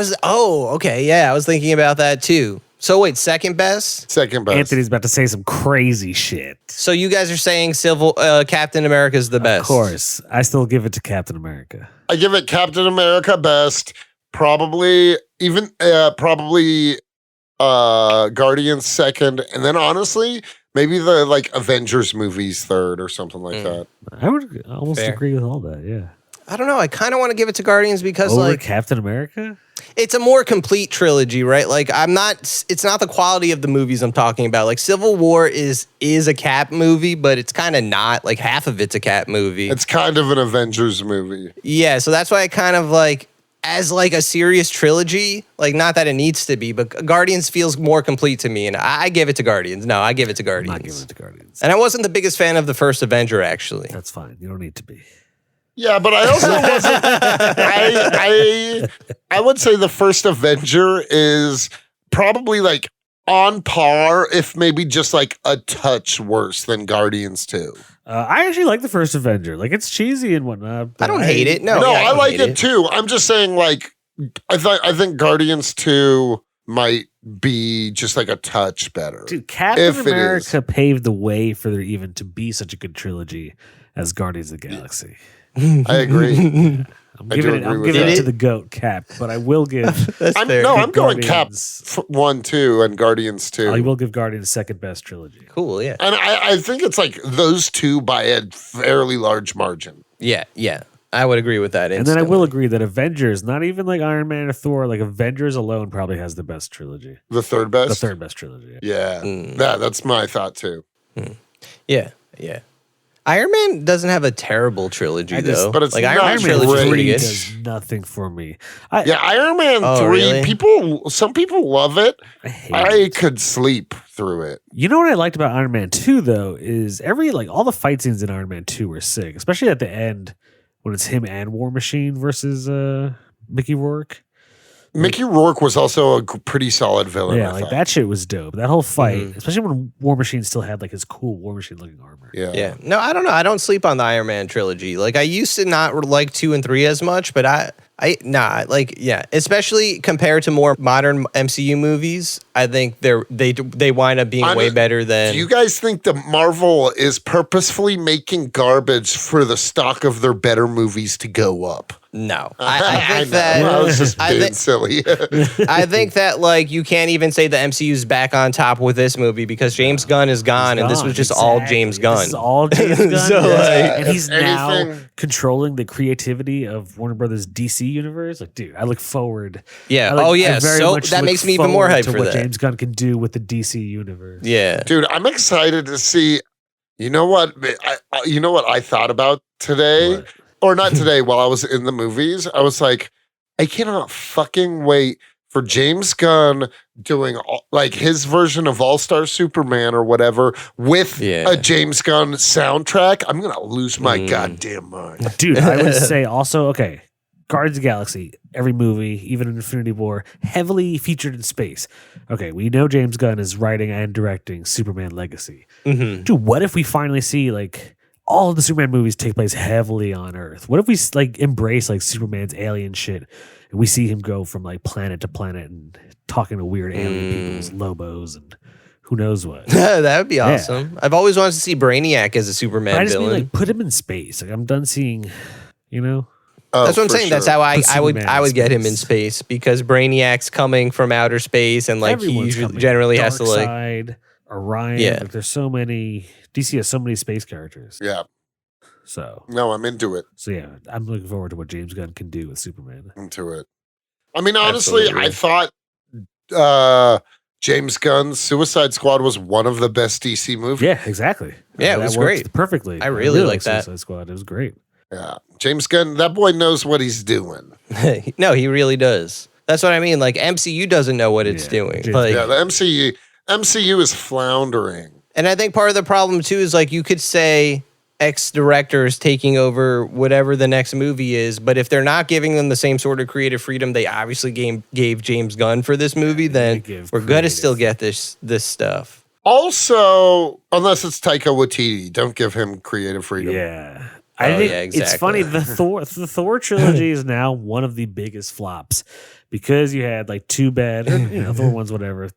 Speaker 2: was thinking about that too. So wait, second best?
Speaker 1: Second best.
Speaker 3: Anthony's about to say some crazy shit.
Speaker 2: So you guys are saying Captain America is the best?
Speaker 3: Of course. I still give it to Captain America.
Speaker 1: I give it Captain America best, probably Guardians second, and then honestly, maybe the like Avengers movies third or something like that.
Speaker 3: I would almost agree with all that, yeah.
Speaker 2: I don't know. I kind of want to give it to Guardians because
Speaker 3: Over
Speaker 2: like
Speaker 3: Captain America?
Speaker 2: It's a more complete trilogy, right? Like it's not the quality of the movies I'm talking about. Like Civil War is a Cap movie, but it's kind of not. Like half of it's a Cap movie.
Speaker 1: It's kind of an Avengers movie.
Speaker 2: Yeah, so that's why I kind of like as like a serious trilogy, like not that it needs to be, but Guardians feels more complete to me, and I give it to Guardians. No, I give it to Guardians.
Speaker 3: I'm not giving it to Guardians.
Speaker 2: And I wasn't the biggest fan of the first Avenger, actually.
Speaker 3: That's fine. You don't need to be.
Speaker 1: Yeah, but I also wasn't. I would say the first Avenger is probably like on par, if maybe just like a touch worse than Guardians 2.
Speaker 3: I actually like the first Avenger. Like it's cheesy and whatnot.
Speaker 2: I don't hate it. No,
Speaker 1: I like it too. I'm just saying, like, I think Guardians 2 might be just like a touch better.
Speaker 3: Dude, Captain America paved the way for there even to be such a good trilogy as Guardians of the Galaxy.
Speaker 1: I agree.
Speaker 3: I'm
Speaker 1: I do
Speaker 3: giving
Speaker 1: agree with
Speaker 3: it
Speaker 1: that.
Speaker 3: to the GOAT Cap, but I will give.
Speaker 2: That's fair.
Speaker 1: I'm going Cap
Speaker 3: Guardians.
Speaker 1: 1, 2, and Guardians 2.
Speaker 3: I will give Guardians second best trilogy.
Speaker 2: Cool, yeah.
Speaker 1: And I think it's like those two by a fairly large margin.
Speaker 2: Yeah. I would agree with that.
Speaker 3: And then I will
Speaker 2: instantly.
Speaker 3: agree that Avengers, not even like Iron Man or Thor, like Avengers alone probably has the best trilogy.
Speaker 1: The third best?
Speaker 3: The third best trilogy.
Speaker 1: Yeah.
Speaker 2: Mm.
Speaker 1: That's my thought too.
Speaker 2: Yeah. Iron Man doesn't have a terrible trilogy though.
Speaker 1: but it's
Speaker 2: like
Speaker 1: not
Speaker 2: Iron Man trilogy is
Speaker 1: great.
Speaker 2: pretty good.
Speaker 3: Does nothing for me.
Speaker 1: Yeah, Iron Man
Speaker 2: Oh,
Speaker 1: 3,
Speaker 2: really?
Speaker 1: some people love it.
Speaker 3: I hate
Speaker 1: I
Speaker 3: it.
Speaker 1: could sleep through it.
Speaker 3: You know what I liked about Iron Man 2 though is all the fight scenes in Iron Man 2 were sick, especially at the end when it's him and War Machine versus Mickey Rourke.
Speaker 1: Mickey Rourke was also a pretty solid villain.
Speaker 3: Yeah,
Speaker 1: I
Speaker 3: like
Speaker 1: thought.
Speaker 3: that shit was dope. That whole fight,
Speaker 2: Mhm.
Speaker 3: especially when War Machine still had like his cool War Machine looking armor.
Speaker 2: Yeah. No, I don't know. I don't sleep on the Iron Man trilogy. Like I used to not like 2 and 3 as much, but especially compared to more modern MCU movies, I think they wind up being way better than.
Speaker 1: Do you guys think that Marvel is purposefully making garbage for the stock of their better movies to go up?
Speaker 2: No, I think
Speaker 1: know.
Speaker 2: that
Speaker 1: I was just
Speaker 2: I
Speaker 1: being
Speaker 2: think-
Speaker 1: silly.
Speaker 2: I think that like you can't even say the MCU's back on top with this movie because James Gunn is gone, and this was just all James Gunn.
Speaker 3: This is all James Gunn.
Speaker 2: So, like,
Speaker 3: and he's now
Speaker 1: anything-
Speaker 3: controlling the creativity of Warner Brothers DC universe. Like, dude, I look forward.
Speaker 2: Yeah.
Speaker 3: I very
Speaker 2: So
Speaker 3: much
Speaker 2: that
Speaker 3: look
Speaker 2: makes me even more
Speaker 3: forward
Speaker 2: hyped
Speaker 3: to
Speaker 2: for
Speaker 3: what
Speaker 2: that.
Speaker 3: James Gunn can do with the DC universe.
Speaker 2: Yeah.
Speaker 1: Dude, I'm excited to see. You know what? You know what I thought about today,
Speaker 3: What?
Speaker 1: or not today? While I was in the movies, I was like, I cannot fucking wait for James Gunn doing like his version of All Star Superman or whatever with a James Gunn soundtrack. I'm gonna lose my goddamn mind.
Speaker 3: Dude, I would say also, okay, Guardians of the Galaxy, every movie, even in Infinity War, heavily featured in space. Okay, we know James Gunn is writing and directing Superman Legacy.
Speaker 2: Mm-hmm.
Speaker 3: Dude, what if we finally see like all of the Superman movies take place heavily on Earth? What if we like embrace like Superman's alien shit and we see him go from like planet to planet and talking to weird alien people's Lobos and who knows what?
Speaker 2: That would be awesome. I've always wanted to see Brainiac as a Superman
Speaker 3: But I just
Speaker 2: villain.
Speaker 3: mean like put him in space. Like I'm done seeing, you know.
Speaker 2: That's what I'm
Speaker 1: for
Speaker 2: saying. That's
Speaker 1: sure.
Speaker 2: how I
Speaker 3: Put
Speaker 2: would
Speaker 3: Superman
Speaker 2: get
Speaker 3: in
Speaker 2: him in
Speaker 3: space.
Speaker 2: space because Brainiac's coming from outer space and like
Speaker 3: Everyone's
Speaker 2: he
Speaker 3: coming.
Speaker 2: generally has to like
Speaker 3: Darkseid, Orion.
Speaker 2: Yeah.
Speaker 3: Like, there's so many. DC has so many space characters.
Speaker 1: Yeah,
Speaker 3: So
Speaker 1: no, I'm into it.
Speaker 3: yeah, I'm looking forward to what James Gunn can do with Superman.
Speaker 1: Into it. I mean, honestly,
Speaker 2: Absolutely.
Speaker 1: I thought James Gunn's Suicide Squad was one of the best DC movies.
Speaker 3: Yeah, exactly.
Speaker 2: Yeah, it
Speaker 3: That
Speaker 2: was
Speaker 3: worked
Speaker 2: great.
Speaker 3: perfectly.
Speaker 2: I really like
Speaker 3: like
Speaker 2: that.
Speaker 3: Suicide Squad. It was great.
Speaker 1: Yeah. James Gunn, that boy knows what he's doing.
Speaker 2: no, he really does. That's what I mean. Like MCU doesn't know what it's
Speaker 3: Yeah,
Speaker 2: doing.
Speaker 3: James-
Speaker 2: Like,
Speaker 1: Yeah, the MCU is floundering.
Speaker 2: and I think part of the problem too is like you could say ex directors taking over whatever the next movie is, but if they're not giving them the same sort of creative freedom they obviously gave James Gunn for this movie, then
Speaker 3: give
Speaker 2: we're gonna
Speaker 3: creative.
Speaker 2: still get this stuff.
Speaker 1: Also, unless it's Taika Waititi, don't give him creative freedom.
Speaker 3: Yeah.
Speaker 2: Oh,
Speaker 3: I think
Speaker 2: yeah,
Speaker 3: it's
Speaker 2: exactly.
Speaker 3: funny. The Thor trilogy is now one of the biggest flops because you had like two bad, or, you know, Thor 1's whatever,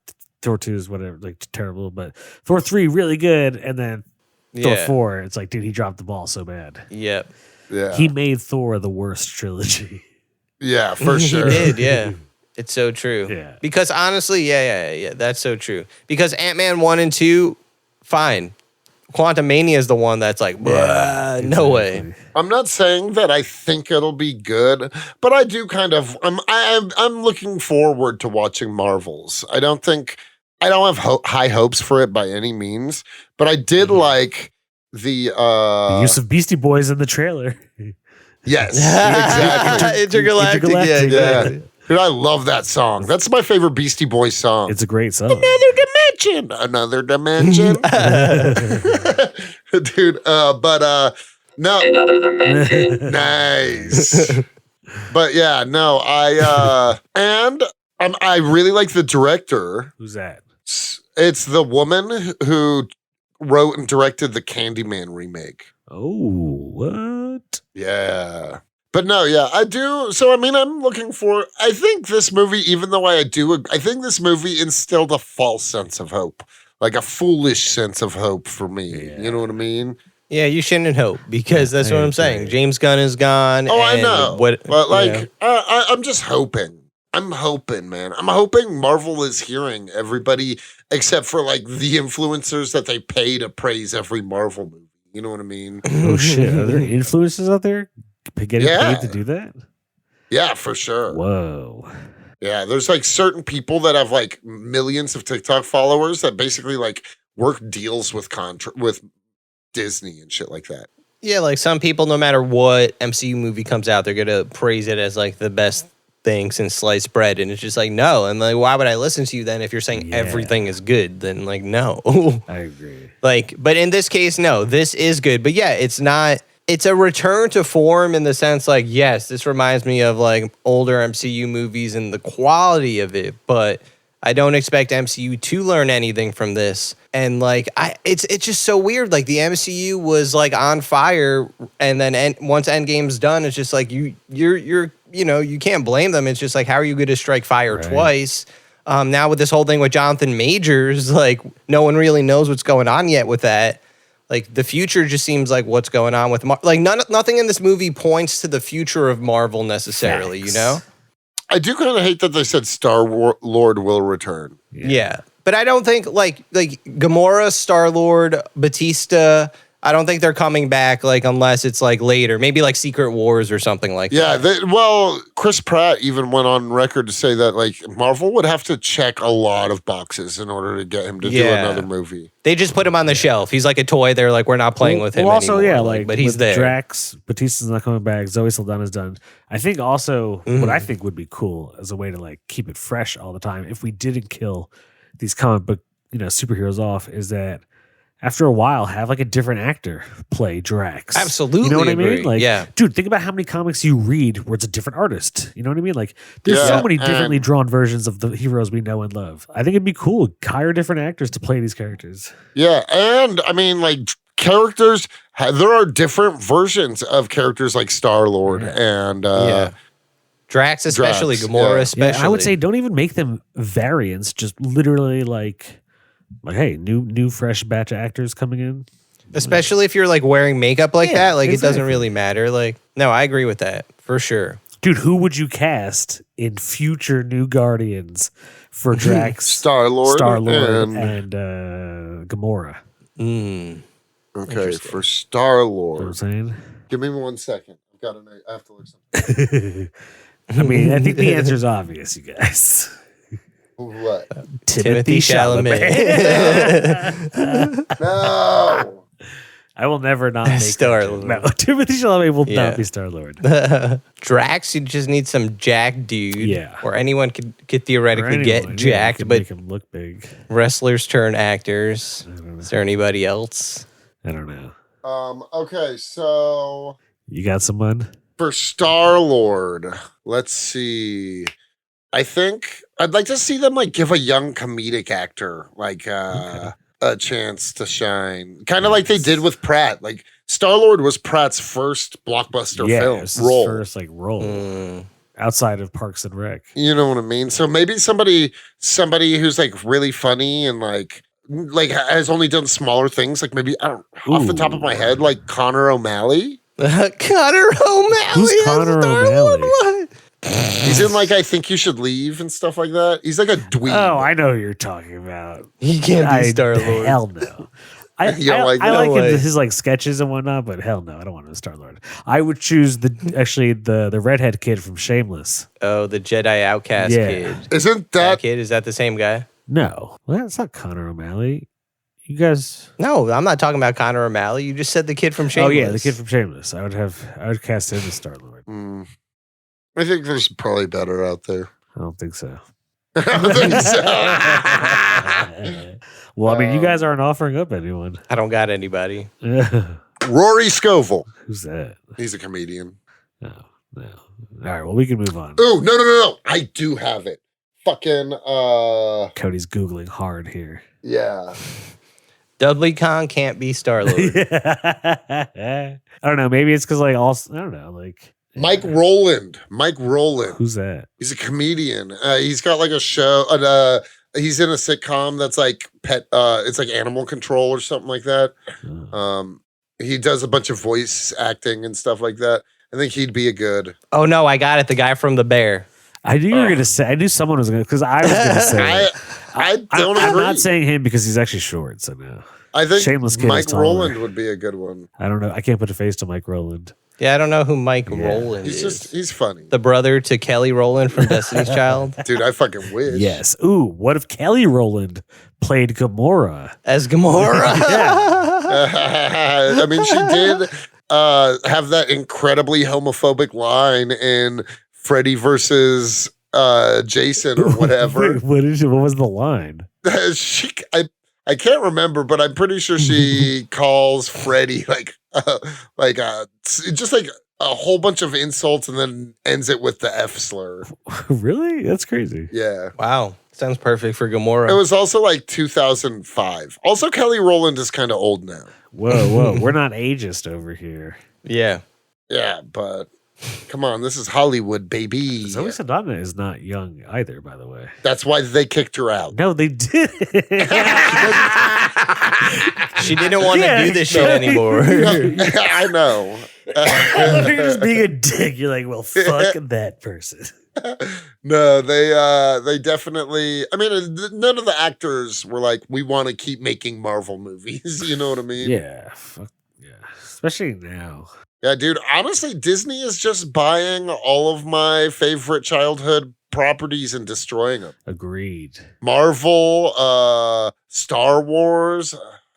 Speaker 3: Thor 2's whatever, like terrible, but Thor 3 really good, and then Thor
Speaker 2: Yeah.
Speaker 3: 4, it's like, dude, he dropped the ball so bad.
Speaker 2: Yep.
Speaker 1: Yeah.
Speaker 3: He made Thor the worst trilogy.
Speaker 1: Yeah, for sure.
Speaker 2: He did, yeah. It's so true.
Speaker 3: Yeah.
Speaker 2: Because honestly, yeah, that's so true. Because Ant-Man 1 and 2, fine. Quantumania is the one that's like, "Bruh, no way.
Speaker 3: Exactly.
Speaker 1: I'm not saying that I think it'll be good, but I do kind of. I'm looking forward to watching Marvels. I don't have high hopes for it by any means, but I did like the
Speaker 3: The use of Beastie Boys in the trailer.
Speaker 1: yes, exactly.
Speaker 2: Intergalactic. Yeah,
Speaker 3: Intergalactic,
Speaker 2: exactly.
Speaker 1: Yeah. Dude, I love that song. That's my favorite Beastie Boys song.
Speaker 3: It's a great song.
Speaker 1: Another dimension. Dude, no. Nice. But yeah, no, I really like the director.
Speaker 3: Who's that?
Speaker 1: It's the woman who wrote and directed the Candyman remake.
Speaker 3: Oh, what?
Speaker 1: Yeah. But no, yeah, I do. So, I mean, I'm looking for, I think this movie, even though I think this movie instilled a false sense of hope, like a foolish sense of hope for me.
Speaker 3: Yeah.
Speaker 1: You know what I mean?
Speaker 2: Yeah, you shouldn't hope because that's
Speaker 3: I
Speaker 2: what I'm
Speaker 3: agree.
Speaker 2: saying. James Gunn is gone.
Speaker 1: Oh, I
Speaker 2: and
Speaker 1: know.
Speaker 2: What,
Speaker 1: But like,
Speaker 2: you know.
Speaker 1: I'm just hoping. I'm hoping, man. I'm hoping Marvel is hearing everybody except for like the influencers that they pay to praise every Marvel movie. You know what I mean?
Speaker 3: Oh shit! Are there influencers out there getting paid to
Speaker 1: Yeah.
Speaker 3: do that?
Speaker 1: Yeah, for sure.
Speaker 3: Whoa!
Speaker 1: Yeah, there's like certain people that have like millions of TikTok followers that basically like work deals with with Disney and shit like that.
Speaker 2: Yeah, like some people, no matter what MCU movie comes out, they're gonna praise it as like the best thing since sliced bread, and it's just like no. And like, why would I listen to you then if you're saying everything is good? Then like no.
Speaker 3: I agree.
Speaker 2: Like, but in this case, no, this is good. But yeah, it's not. It's a return to form in the sense like yes, this reminds me of like older MCU movies and the quality of it, but I don't expect MCU to learn anything from this. And like it's just so weird. Like the MCU was like on fire, and then once Endgame's done, it's just like you're you can't blame them. It's just like how are you going to strike fire twice? Now with this whole thing with Jonathan Majors, like no one really knows what's going on yet with that. Like the future just seems like what's going on with like nothing in this movie points to the future of Marvel necessarily.
Speaker 3: Facts.
Speaker 2: You know.
Speaker 1: I do kind of hate that they said Star-Lord will return.
Speaker 2: Yeah. But I don't think like Gamora, Star-Lord, Batista, I don't think they're coming back like unless it's like later, maybe like Secret Wars or something like that.
Speaker 1: Yeah, well, Chris Pratt even went on record to say that like Marvel would have to check a lot of boxes in order to get him to do another movie.
Speaker 2: They just put him on the shelf. He's like a toy. They're like, we're not playing with him
Speaker 3: also,
Speaker 2: anymore.
Speaker 3: yeah, like
Speaker 2: but he's
Speaker 3: with
Speaker 2: there.
Speaker 3: Drax, Batista's not coming back. Zoe Saldana's done. I think also what I think would be cool as a way to like keep it fresh all the time, if we didn't kill these comic book superheroes off, is that after a while, have like a different actor play Drax.
Speaker 2: Absolutely.
Speaker 3: You know what I
Speaker 2: agree.
Speaker 3: mean? Like,
Speaker 2: yeah.
Speaker 3: dude, think about how many comics you read where it's a different artist. You know what I mean? Like, there's so many differently drawn versions of the heroes we know and love. I think it'd be cool. Hire different actors to play these characters.
Speaker 1: Yeah. And I mean, like, characters, there are different versions of characters like Star-Lord and
Speaker 2: Drax, especially.
Speaker 1: Drax,
Speaker 2: Gamora, especially.
Speaker 3: I would say don't even make them variants. Just literally like hey, new fresh batch of actors coming in.
Speaker 2: Especially if you're like wearing makeup like that, like
Speaker 3: exactly.
Speaker 2: it doesn't really matter. Like, no, I agree with that for sure.
Speaker 3: Dude, who would you cast in future new Guardians for Drax,
Speaker 1: Star-Lord
Speaker 3: and Gamora?
Speaker 1: Okay, for Star-Lord.
Speaker 3: You know what I'm saying?
Speaker 1: Give me 1 second. I have to look something.
Speaker 3: I mean, I think the answer is obvious, you guys.
Speaker 1: What?
Speaker 2: Timothy Chalamet.
Speaker 1: No.
Speaker 3: I will never not make
Speaker 2: Star-Lord.
Speaker 3: No, Timothy Chalamet will not be Star-Lord.
Speaker 2: Drax, you just need some jack dude.
Speaker 3: Yeah.
Speaker 2: Or anyone could theoretically get jacked, but
Speaker 3: make him look big.
Speaker 2: wrestlers turn actors. Is there anybody else?
Speaker 3: I don't know.
Speaker 1: Okay, so
Speaker 3: You got someone?
Speaker 1: for Star-Lord, let's see. I think I'd like to see them like give a young comedic actor like a chance to shine. Kind of like they did with Pratt. Like Star-Lord was Pratt's first blockbuster film
Speaker 3: his
Speaker 1: role.
Speaker 3: first like role outside of Parks and Rec.
Speaker 1: You know what I mean? So maybe somebody who's like really funny and like has only done smaller things. Like maybe off the top of my head, like Connor O'Malley.
Speaker 2: Connor O'Malley.
Speaker 3: Who's Connor O'Malley?
Speaker 2: What?
Speaker 1: He's in like I Think You Should Leave and stuff like that. He's like a dweeb.
Speaker 3: Oh, I know who you're talking about.
Speaker 2: He can't be Star-Lord.
Speaker 3: Hell no. I
Speaker 1: like
Speaker 3: like
Speaker 2: way.
Speaker 3: his like sketches and whatnot, but hell no, I don't want him to Star-Lord. I would choose the redhead kid from Shameless.
Speaker 2: Oh, the Jedi Outcast kid.
Speaker 1: Isn't
Speaker 2: That
Speaker 1: that
Speaker 2: kid, is that the same guy?
Speaker 3: No, well, that's not Connor O'Malley. You guys.
Speaker 2: No, I'm not talking about Connor O'Malley. You just said the kid from Shameless.
Speaker 3: Oh yeah, the kid from Shameless. I would cast him as Star-Lord.
Speaker 1: I think there's probably better out there.
Speaker 3: I don't think so.
Speaker 1: I don't think so.
Speaker 3: Well, I mean, you guys aren't offering up anyone.
Speaker 2: I don't got anybody.
Speaker 1: Rory Scovel.
Speaker 3: Who's that?
Speaker 1: He's a comedian.
Speaker 3: No. All right, well, we can move on.
Speaker 1: Oh, no. I do have it. Fucking
Speaker 3: Cody's Googling hard here.
Speaker 1: yeah.
Speaker 2: Dudley Kahn can't be Star-Lord.
Speaker 3: I don't know. Maybe it's because I don't know. Like
Speaker 1: Mike Rowland.
Speaker 3: Who's that?
Speaker 1: He's a comedian. He's got like a show. He's in a sitcom that's like it's like Animal Control or something like that. He does a bunch of voice acting and stuff like that. I think he'd be a good.
Speaker 2: Oh no, I got it. The guy from The Bear.
Speaker 3: I knew you were gonna say. I knew someone was gonna because I was gonna say.
Speaker 1: I don't
Speaker 3: I'm
Speaker 1: agree.
Speaker 3: not saying him because he's actually short. So no.
Speaker 1: I think
Speaker 3: Shameless kid is
Speaker 1: Mike
Speaker 3: taller.
Speaker 1: Rowland would be a good one.
Speaker 3: I don't know. I can't put a face to Mike Rowland.
Speaker 2: Yeah, I don't know who Mike Rowland
Speaker 1: He's
Speaker 2: is.
Speaker 1: he's funny.
Speaker 2: The brother to Kelly Rowland from Destiny's Child.
Speaker 1: Dude, I fucking wish.
Speaker 3: Yes. Ooh, what if Kelly Rowland played Gamora?
Speaker 2: As Gamora.
Speaker 1: I mean, she did have that incredibly homophobic line in Freddy versus Jason or whatever.
Speaker 3: Wait, what was the line?
Speaker 1: I can't remember, but I'm pretty sure she calls Freddy just like a whole bunch of insults and then ends it with the F slur.
Speaker 3: Really? That's crazy.
Speaker 1: Yeah.
Speaker 2: Wow. Sounds perfect for Gamora.
Speaker 1: It was also like 2005. Also, Kelly Rowland is kind of old now.
Speaker 3: Whoa. We're not ageist over here.
Speaker 2: Yeah.
Speaker 1: Yeah, but come on, this is Hollywood, baby.
Speaker 3: Zoe Saldana is not young either, by the way.
Speaker 1: That's why they kicked her out.
Speaker 3: No, they did.
Speaker 2: She didn't want to do this shit anymore.
Speaker 1: I know.
Speaker 3: You're just being a dick. You're like, well, fuck that person.
Speaker 1: No, they definitely. I mean, none of the actors were like, we want to keep making Marvel movies. You know what I mean?
Speaker 3: Yeah. Fuck yeah. Especially now.
Speaker 1: Yeah, dude. Honestly, Disney is just buying all of my favorite childhood properties and destroying them.
Speaker 3: Agreed.
Speaker 1: Marvel, Star Wars.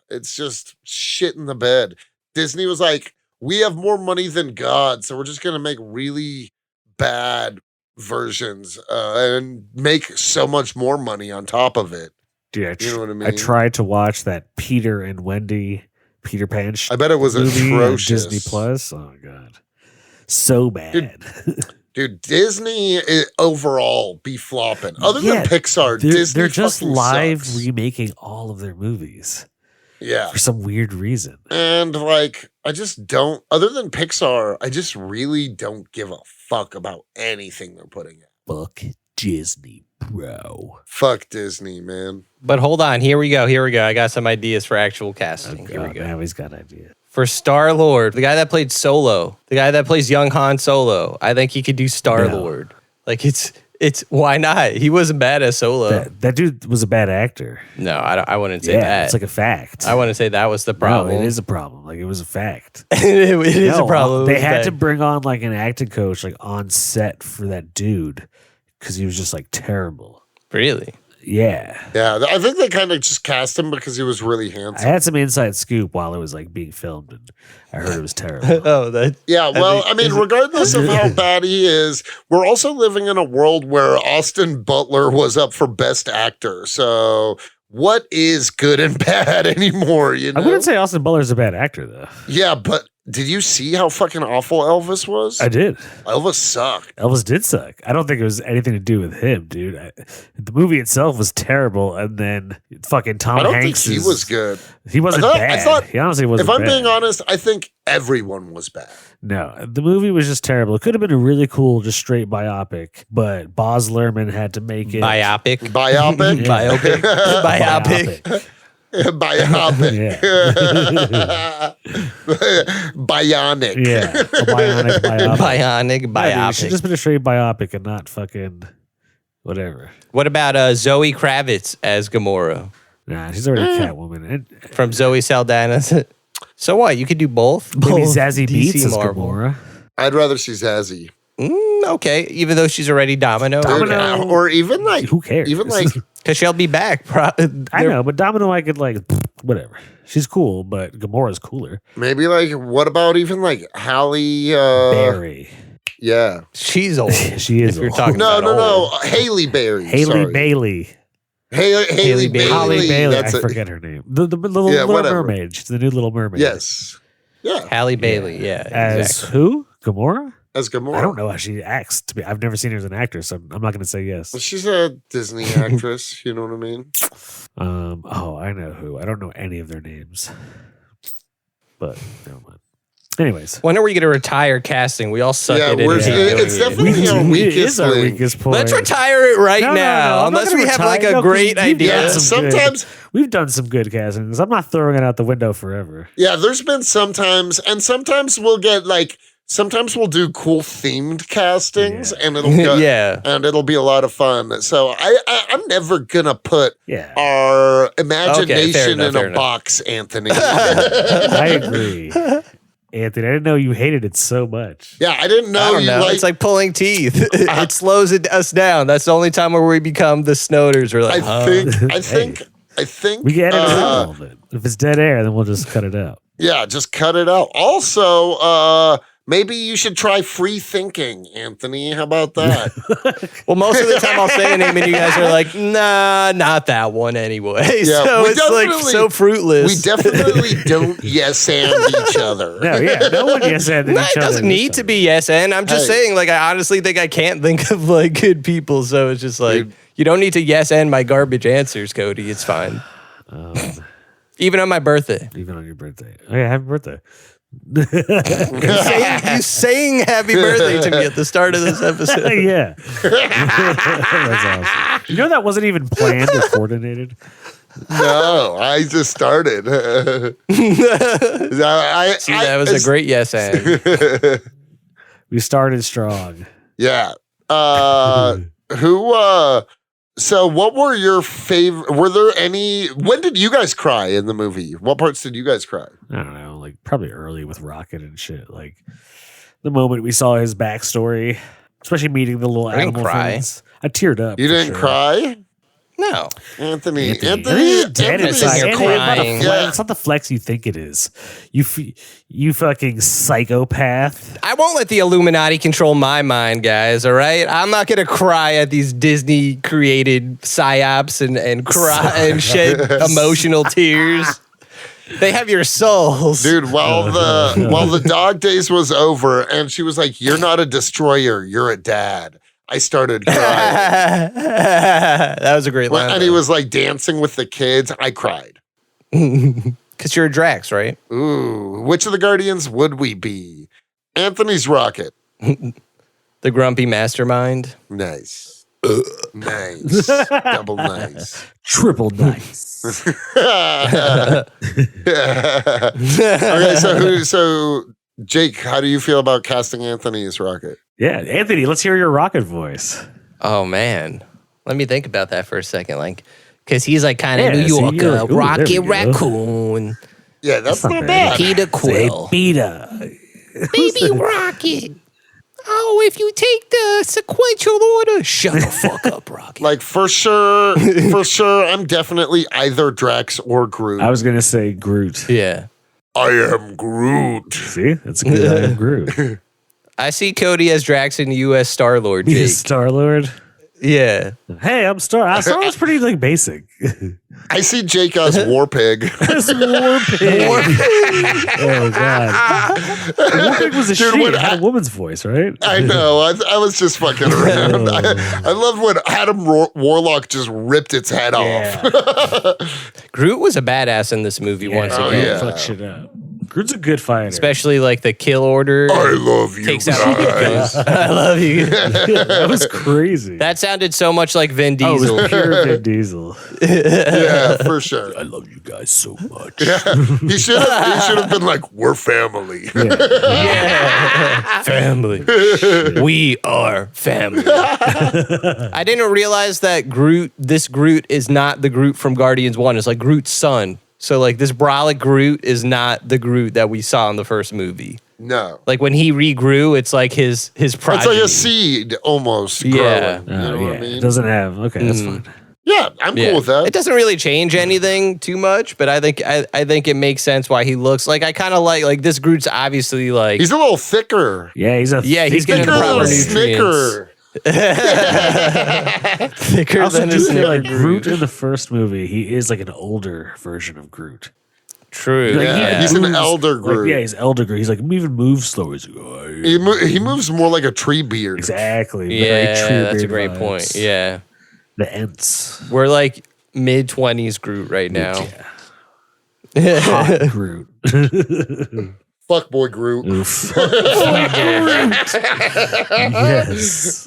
Speaker 1: It's just shit in the bed. Disney was like, we have more money than God, so we're just gonna make really bad versions and make so much more money on top of it.
Speaker 3: Dude,
Speaker 1: You know what I mean?
Speaker 3: I tried to watch that Peter and Wendy Peter Pan
Speaker 1: I bet it was
Speaker 3: movie on
Speaker 1: atrocious.
Speaker 3: Disney Plus. Oh god. So bad.
Speaker 1: Dude, Disney overall be flopping. Other than Pixar, Disney
Speaker 3: they're just
Speaker 1: fucking
Speaker 3: live
Speaker 1: sucks.
Speaker 3: remaking all of their movies
Speaker 1: Yeah.
Speaker 3: for some weird reason.
Speaker 1: And like, I just don't, other than Pixar, I just really don't give a fuck about anything they're putting out.
Speaker 3: Fuck Disney, bro.
Speaker 1: Fuck Disney, man.
Speaker 2: But hold on. Here we go. I got some ideas for actual casting. Here we
Speaker 3: God,
Speaker 2: go.
Speaker 3: now he's got ideas.
Speaker 2: For Star-Lord, the guy that played Solo, the guy that plays young Han Solo, I think he could do Star-Lord. Like, it's why not? He wasn't bad as Solo.
Speaker 3: That dude was a bad actor.
Speaker 2: No, I wouldn't say
Speaker 3: Yeah,
Speaker 2: that.
Speaker 3: it's like a fact.
Speaker 2: I wouldn't say that was the problem.
Speaker 3: No, it is a problem. Like, it was a fact.
Speaker 2: it is
Speaker 3: No,
Speaker 2: a problem.
Speaker 3: They
Speaker 2: It was
Speaker 3: had
Speaker 2: bad.
Speaker 3: to bring on like an acting coach like on set for that dude because he was just like terrible.
Speaker 2: Really?
Speaker 3: Yeah.
Speaker 1: Yeah, I think they kind of just cast him because he was really
Speaker 3: I
Speaker 1: handsome.
Speaker 3: had some inside scoop while it was like being filmed and I heard it was terrible.
Speaker 2: Oh, that.
Speaker 1: Yeah, well,
Speaker 2: think-
Speaker 1: I mean, regardless of how bad he is, we're also living in a world where Austin Butler was up for Best Actor. So what is good and bad anymore, you know?
Speaker 3: I wouldn't say Austin Butler's a bad actor though.
Speaker 1: Yeah, but did you see how fucking awful Elvis was?
Speaker 3: I did.
Speaker 1: Elvis sucked.
Speaker 3: Elvis did suck. I don't think it was anything to do with him, dude. The movie itself was terrible, and then fucking Tom
Speaker 1: I don't
Speaker 3: Hanks.
Speaker 1: think he was good.
Speaker 3: He wasn't
Speaker 1: I
Speaker 3: bad.
Speaker 1: thought-
Speaker 3: He honestly wasn't.
Speaker 1: If I'm
Speaker 3: bad.
Speaker 1: being honest, I think everyone was bad.
Speaker 3: No, the movie was just terrible. It could have been a really cool, just straight biopic, but Boz Lerman had to make it
Speaker 2: Biopic.
Speaker 1: Biopic?
Speaker 3: Yeah.
Speaker 2: Biopic.
Speaker 1: Biopic. Bionic.
Speaker 3: Yeah, a bionic biopic.
Speaker 2: Bionic
Speaker 3: Yeah, dude, it should
Speaker 2: biopic.
Speaker 3: just been a straight biopic and not fucking whatever.
Speaker 2: What about Zoe Kravitz as Gamora
Speaker 3: Nah, she's already Catwoman. And
Speaker 2: from Zoe Saldana? So what? You could do both.
Speaker 3: maybe
Speaker 2: Both
Speaker 3: Zazie
Speaker 2: DC
Speaker 3: Beetz as
Speaker 2: Marvel.
Speaker 3: Gamora.
Speaker 1: I'd rather see Zazie.
Speaker 2: Okay, even though she's already Domino,
Speaker 3: Domino.
Speaker 1: Or even like,
Speaker 3: Who cares?
Speaker 1: even like,
Speaker 2: because she'll be back.
Speaker 3: I know, but Domino, I could like whatever. She's cool, but Gamora's cooler.
Speaker 1: maybe like, what about even like Halle?
Speaker 3: Berry.
Speaker 1: Yeah.
Speaker 2: She's old.
Speaker 3: She is
Speaker 2: If you're
Speaker 3: old.
Speaker 2: talking
Speaker 1: No,
Speaker 2: about
Speaker 1: no,
Speaker 2: old.
Speaker 1: no. Haley Berry.
Speaker 3: Haley
Speaker 1: sorry.
Speaker 3: Bailey.
Speaker 1: Haley Bailey.
Speaker 3: Holly Bailey.
Speaker 1: That's
Speaker 3: I
Speaker 1: it.
Speaker 3: forget her name. The little,
Speaker 1: Yeah,
Speaker 3: little
Speaker 1: whatever.
Speaker 3: mermaid. She's the new Little Mermaid.
Speaker 1: Yes. Yeah.
Speaker 2: Halle Bailey. Yeah,
Speaker 3: As
Speaker 2: exactly.
Speaker 3: who? Gamora?
Speaker 1: As Gamora.
Speaker 3: I don't know how she acts. I've never seen her as an actress, so I'm not going to say yes.
Speaker 1: Well, she's a Disney actress. You know what I mean?
Speaker 3: Oh, I know who. I don't know any of their names, but never mind. Anyways,
Speaker 2: When are we going to retire casting? We all suck at it.
Speaker 1: It's definitely our
Speaker 3: it
Speaker 1: weakest
Speaker 3: is our
Speaker 1: link.
Speaker 3: weakest point.
Speaker 2: Let's retire it right
Speaker 3: No,
Speaker 2: now,
Speaker 3: I'm not
Speaker 2: unless
Speaker 3: gonna
Speaker 2: we have
Speaker 3: retire.
Speaker 2: like a
Speaker 3: No, 'cause
Speaker 2: great
Speaker 3: we've
Speaker 2: idea.
Speaker 3: done
Speaker 1: Yeah,
Speaker 3: some good-
Speaker 1: sometimes.
Speaker 3: we've done some good castings. I'm not throwing it out the window forever.
Speaker 1: Yeah, there's been sometimes, and sometimes we'll get like. Sometimes we'll do cool themed castings, and it'll go,
Speaker 2: Yeah.
Speaker 1: and it'll be a lot of fun. So I'm never gonna put
Speaker 3: Yeah,
Speaker 1: our imagination
Speaker 2: enough,
Speaker 1: in
Speaker 2: fair
Speaker 1: a
Speaker 2: enough.
Speaker 1: box, Anthony.
Speaker 3: I agree. Anthony, I didn't know you hated it so much.
Speaker 1: Yeah, I didn't know
Speaker 2: I don't
Speaker 1: you
Speaker 2: know.
Speaker 1: like.
Speaker 2: It's like pulling teeth. It slows us down. That's the only time where we become the Snowders. We're like,
Speaker 1: I think
Speaker 3: We can edit it out all of it. If it's dead air, then we'll just cut it out.
Speaker 1: Yeah, just cut it out. Also, maybe you should try free thinking, Anthony. How about that?
Speaker 2: well, most of the time I'll say a name and you guys are like, nah, not that one anyway.
Speaker 1: Yeah,
Speaker 2: so
Speaker 1: we
Speaker 2: it's like
Speaker 1: definitely-
Speaker 2: so fruitless.
Speaker 1: We definitely don't yes and each other.
Speaker 3: No, yeah, no one yes and
Speaker 2: No,
Speaker 3: each
Speaker 2: it
Speaker 3: other
Speaker 2: doesn't
Speaker 3: this
Speaker 2: need to
Speaker 3: time.
Speaker 2: be yes and. I'm just
Speaker 1: Hey.
Speaker 2: saying, like, I honestly think I can't think of like good people. So it's just like,
Speaker 1: Dude.
Speaker 2: you don't need to yes and my garbage answers, Cody. It's fine. Even on my birthday.
Speaker 3: Even on your birthday. Oh, yeah, happy birthday.
Speaker 2: You saying happy birthday to me at the start of this episode.
Speaker 3: Yeah. That's awesome. You know that wasn't even planned or coordinated?
Speaker 1: No, I just started.
Speaker 2: See, that was a great yes and.
Speaker 3: We started strong.
Speaker 1: Yeah. So what were your favorite? Were there any? When did you guys cry in the movie? What parts did you guys cry?
Speaker 3: I don't know, like probably early with Rocket and shit. Like the moment we saw his backstory, especially meeting the little
Speaker 2: I didn't
Speaker 3: animal
Speaker 2: cry.
Speaker 3: friends. I teared up.
Speaker 1: You
Speaker 3: for
Speaker 1: didn't
Speaker 3: sure.
Speaker 1: cry,
Speaker 2: No.
Speaker 1: Anthony.
Speaker 3: You're dead
Speaker 2: Anthony,
Speaker 3: inside.
Speaker 2: you're
Speaker 3: Anthony, it's not a
Speaker 2: crying.
Speaker 3: flex-
Speaker 1: Yeah.
Speaker 3: It's not the flex you think it is. You fucking psychopath.
Speaker 2: I won't let the Illuminati control my mind, guys. All right, I'm not gonna cry at these Disney created psyops and cry and shed emotional tears. They have your souls,
Speaker 1: Dude, while the dog days was over, and she was like, "You're not a destroyer, you're a dad." I started crying.
Speaker 2: That was a great line.
Speaker 1: And he was like dancing with the kids. I cried.
Speaker 2: because you're a Drax, right?
Speaker 1: Ooh, which of the Guardians would we be? Anthony's Rocket.
Speaker 2: The grumpy mastermind.
Speaker 1: Nice. Nice. Double nice.
Speaker 3: Triple nice.
Speaker 1: Okay, so Jake, how do you feel about casting Anthony as Rocket?
Speaker 3: Yeah, Anthony, let's hear your Rocket voice.
Speaker 2: Oh man, let me think about that for a second. Like, because he's like kind of
Speaker 3: Yeah,
Speaker 2: New
Speaker 3: so
Speaker 2: York,
Speaker 3: you're- ooh, there we
Speaker 2: Rocket
Speaker 3: go.
Speaker 2: Raccoon,
Speaker 1: Yeah, that's
Speaker 3: not
Speaker 1: not
Speaker 3: bad.
Speaker 1: bad.
Speaker 2: Peter
Speaker 3: Say
Speaker 2: Quill,
Speaker 3: Beta.
Speaker 2: Baby Rocket. Oh, if you take the sequential order, shut the fuck up, Rocket.
Speaker 1: Like for sure, I'm definitely either Drax or Groot.
Speaker 3: I was gonna say Groot.
Speaker 2: Yeah.
Speaker 1: I am Groot.
Speaker 3: See, that's a good. I am Groot.
Speaker 2: I see Cody as Drax and you as Star-Lord, Jake.
Speaker 3: Star Lord.
Speaker 2: Yeah.
Speaker 3: Hey, I'm Star. Star Lord's pretty like basic.
Speaker 1: I see Jake as War Pig.
Speaker 3: That's War Pig. Oh god, War Pig was a
Speaker 1: Dude,
Speaker 3: she.
Speaker 1: what
Speaker 3: It had a woman's voice, right?
Speaker 1: I know. I was just fucking around. I love when Adam Warlock just ripped its head off.
Speaker 2: Groot was a badass in this movie once
Speaker 1: Oh,
Speaker 2: again.
Speaker 1: yeah.
Speaker 3: Fuck shit up. Groot's a good fighter.
Speaker 2: Especially like the kill order.
Speaker 1: I love you
Speaker 2: Takes out all the
Speaker 1: guys.
Speaker 2: guns. I love you.
Speaker 3: that was crazy.
Speaker 2: That sounded so much like Vin
Speaker 3: oh, it
Speaker 2: Diesel.
Speaker 3: was pure Vin Diesel.
Speaker 1: Yeah, for sure.
Speaker 3: I love you guys so much.
Speaker 1: He should have been like, we're family.
Speaker 2: Family. We are family. I didn't realize that this Groot is not the Groot from Guardians 1. It's like Groot's son. So like this brolic Groot is not the Groot that we saw in the first movie.
Speaker 1: No.
Speaker 2: Like when he regrew, it's like his
Speaker 1: It's
Speaker 2: progeny.
Speaker 1: like a seed almost
Speaker 2: Yeah.
Speaker 1: growing. You know what I mean?
Speaker 3: It doesn't have. Okay, that's fine.
Speaker 1: Yeah, I'm cool with that.
Speaker 2: It doesn't really change anything too much, but I think it makes sense why he looks like. I kind of like this Groot's obviously like
Speaker 1: He's a little thicker.
Speaker 3: Yeah, he's
Speaker 2: he's getting
Speaker 1: Thicker
Speaker 2: the
Speaker 1: than
Speaker 2: proper
Speaker 1: a
Speaker 2: nutrients.
Speaker 1: Snicker.
Speaker 2: thicker
Speaker 3: I also
Speaker 2: than a
Speaker 3: do feel
Speaker 2: Snicker
Speaker 3: like
Speaker 2: Groot.
Speaker 3: Groot in the first movie, he is like an older version of Groot.
Speaker 2: True.
Speaker 3: Like,
Speaker 1: Yeah,
Speaker 3: he
Speaker 1: he's an
Speaker 3: moves-
Speaker 1: elder
Speaker 3: like,
Speaker 1: Groot.
Speaker 3: yeah, he's elder Groot. He's like, he even moves slow. He's like, oh,
Speaker 1: He moves more like a tree beard.
Speaker 3: exactly. Very
Speaker 2: Yeah,
Speaker 3: True
Speaker 2: that's a
Speaker 3: Beard
Speaker 2: great
Speaker 3: vibes.
Speaker 2: point. Yeah,
Speaker 3: The Ents.
Speaker 2: we're like mid-20s Groot right now.
Speaker 3: Yeah. Hot Groot.
Speaker 1: Fuckboy Groot.
Speaker 3: Oof. Yes.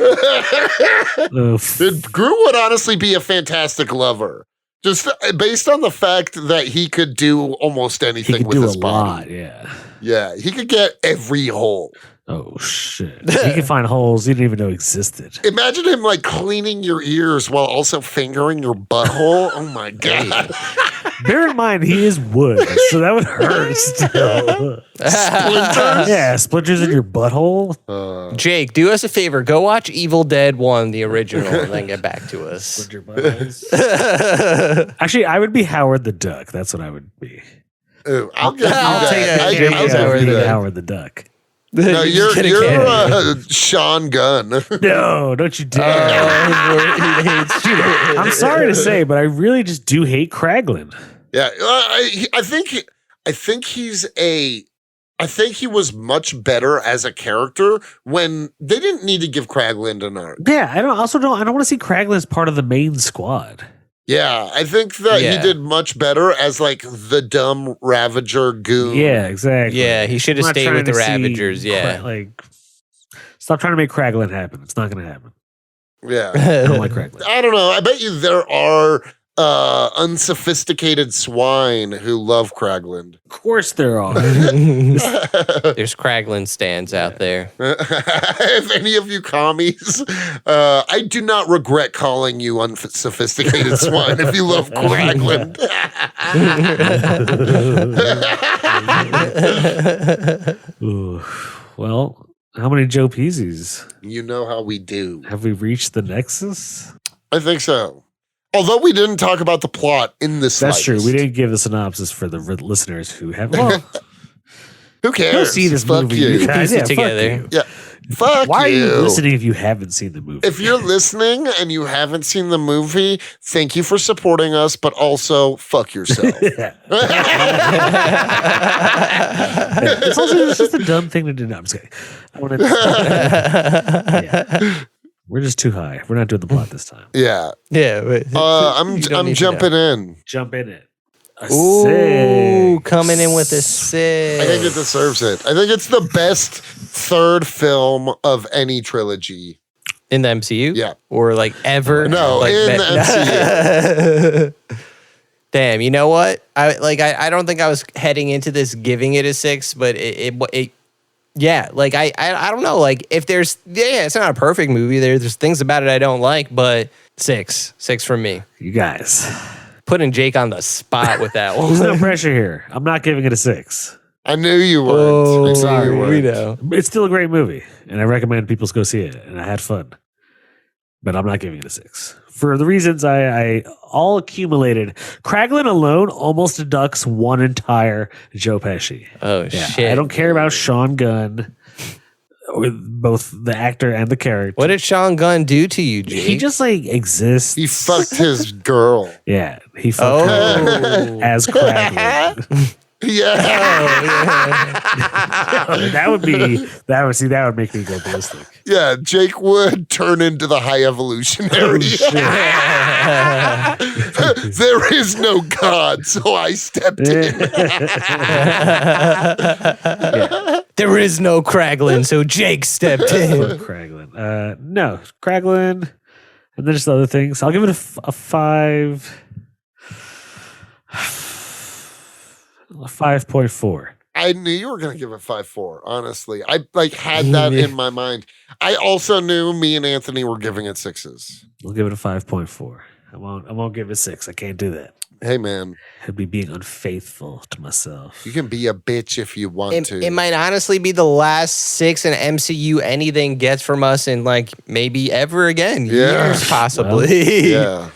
Speaker 3: Oof.
Speaker 1: Groot would honestly be a fantastic lover. Just based on the fact that he could do almost
Speaker 3: He
Speaker 1: anything
Speaker 3: could
Speaker 1: with
Speaker 3: do
Speaker 1: his
Speaker 3: a
Speaker 1: body.
Speaker 3: lot, yeah.
Speaker 1: Yeah, he could get every hole.
Speaker 3: Oh shit! He can find holes you didn't even know existed.
Speaker 1: Imagine him like cleaning your ears while also fingering your butthole. Oh my god!
Speaker 3: Bear in mind, he is wood, so that would hurt still.
Speaker 1: Splinters?
Speaker 3: Yeah, splinters in your butthole.
Speaker 2: Jake, do us a favor. Go watch Evil Dead 1, the original, and then get back to us.
Speaker 3: Splinter buttholes. Actually, I would be Howard the Duck. That's what I would be.
Speaker 1: Ooh, I'll give you
Speaker 2: I'll
Speaker 1: that.
Speaker 2: take that.
Speaker 1: I-
Speaker 2: Jake
Speaker 1: I'll
Speaker 2: is
Speaker 1: give
Speaker 2: Howard
Speaker 1: you
Speaker 2: the
Speaker 1: that.
Speaker 2: Duck.
Speaker 3: Howard the Duck.
Speaker 1: No, you're
Speaker 2: just gonna
Speaker 1: Sean Gunn.
Speaker 3: No, don't you dare.
Speaker 2: he hates you.
Speaker 3: I'm sorry to say, but I really just do hate Kraglin.
Speaker 1: Yeah, I think he was much better as a character when they didn't need to give Kraglin an arc.
Speaker 3: Yeah, I don't want to see Kraglin as part of the main squad.
Speaker 1: Yeah, I think that he
Speaker 2: Yeah.
Speaker 1: did much better as like the dumb Ravager goon.
Speaker 3: Yeah, exactly.
Speaker 2: Yeah, he should have
Speaker 3: I'm not
Speaker 2: stayed
Speaker 3: trying
Speaker 2: with the
Speaker 3: to see
Speaker 2: Ravagers. Yeah.
Speaker 3: like, stop trying to make Kraglin happen. It's not going to happen.
Speaker 1: Yeah.
Speaker 3: I don't like Kraglin.
Speaker 1: I don't know. I bet you there are unsophisticated swine who love Kraglin.
Speaker 3: Of course there are.
Speaker 2: There's Kraglin stands out there.
Speaker 1: If any of you commies, I do not regret calling you unsophisticated swine if you love Kraglin.
Speaker 3: Ooh. Well, how many Joe Peasies?
Speaker 1: You know how we do.
Speaker 3: Have we reached the Nexus?
Speaker 1: I think so. Although we didn't talk about the plot in this.
Speaker 3: That's true. We didn't give the synopsis for the listeners who have. Well,
Speaker 1: Who cares?
Speaker 3: go see this
Speaker 1: Fuck
Speaker 3: movie.
Speaker 1: you.
Speaker 3: You guys.
Speaker 2: Piece it
Speaker 3: Yeah, fuck
Speaker 2: together.
Speaker 3: you.
Speaker 1: Yeah. Fuck
Speaker 3: Why
Speaker 1: you.
Speaker 3: are you listening if you haven't seen the movie?
Speaker 1: If you're listening and you haven't seen the movie, thank you for supporting us, but also fuck yourself.
Speaker 3: Yeah. It's just a dumb thing to do. No, I'm just kidding. I want to. Yeah. We're just too high. We're not doing the plot this time.
Speaker 1: Yeah.
Speaker 2: Yeah. But
Speaker 1: I'm
Speaker 2: you don't need to
Speaker 1: jumping
Speaker 2: know.
Speaker 1: in.
Speaker 3: Jump in it. A
Speaker 2: Ooh,
Speaker 3: six.
Speaker 2: coming in with a 6.
Speaker 1: I think it deserves it. I think it's the best third film of any trilogy.
Speaker 2: In the MCU?
Speaker 1: Yeah.
Speaker 2: Or like ever?
Speaker 1: No,
Speaker 2: like,
Speaker 1: in the
Speaker 2: MCU. Damn, you know what? I don't think I was heading into this giving it a 6, but it yeah, like I don't know. Like if there's it's not a perfect movie. There's things about it I don't like, but 6 from me.
Speaker 3: You guys.
Speaker 2: Putting Jake on the spot with that
Speaker 3: There's no
Speaker 2: one.
Speaker 3: pressure here. I'm not giving it a 6.
Speaker 1: I knew you weren't.
Speaker 2: Oh,
Speaker 1: I knew
Speaker 3: sorry,
Speaker 1: you
Speaker 2: we
Speaker 1: weren't.
Speaker 2: know.
Speaker 3: It's still a great movie, and I recommend people go see it. And I had fun, but I'm not giving it a 6 for the reasons I all accumulated. Kraglin alone almost deducts one entire Joe Pesci.
Speaker 2: Oh
Speaker 3: Yeah,
Speaker 2: shit!
Speaker 3: I don't care about Sean Gunn, with both the actor and the character.
Speaker 2: What did Sean Gunn do to you, Jake?
Speaker 3: He just like exists.
Speaker 1: He fucked his girl.
Speaker 3: Yeah, he fucked her
Speaker 2: Oh.
Speaker 3: as Kraglin.
Speaker 1: Yeah.
Speaker 3: that would make me go ballistic.
Speaker 1: Yeah, Jake would turn into the high evolutionary. There is no God, so I stepped in.
Speaker 2: There is no Kraglin, so Jake stepped in.
Speaker 3: Kraglin. No, Kraglin. And then just other things. I'll give it a 5. 5.4.
Speaker 1: I knew you were going to give it 5.4, honestly. I had that in my mind. I also knew me and Anthony were giving it 6s.
Speaker 3: I'll give it a 5.4. I won't give it a 6. I can't do that.
Speaker 1: Hey, man,
Speaker 3: I'd be being unfaithful to myself.
Speaker 1: you can be a bitch if you want to.
Speaker 2: It might honestly be the last 6 in MCU anything gets from us in like maybe ever again.
Speaker 1: Yeah.
Speaker 2: Years possibly.
Speaker 1: Yeah.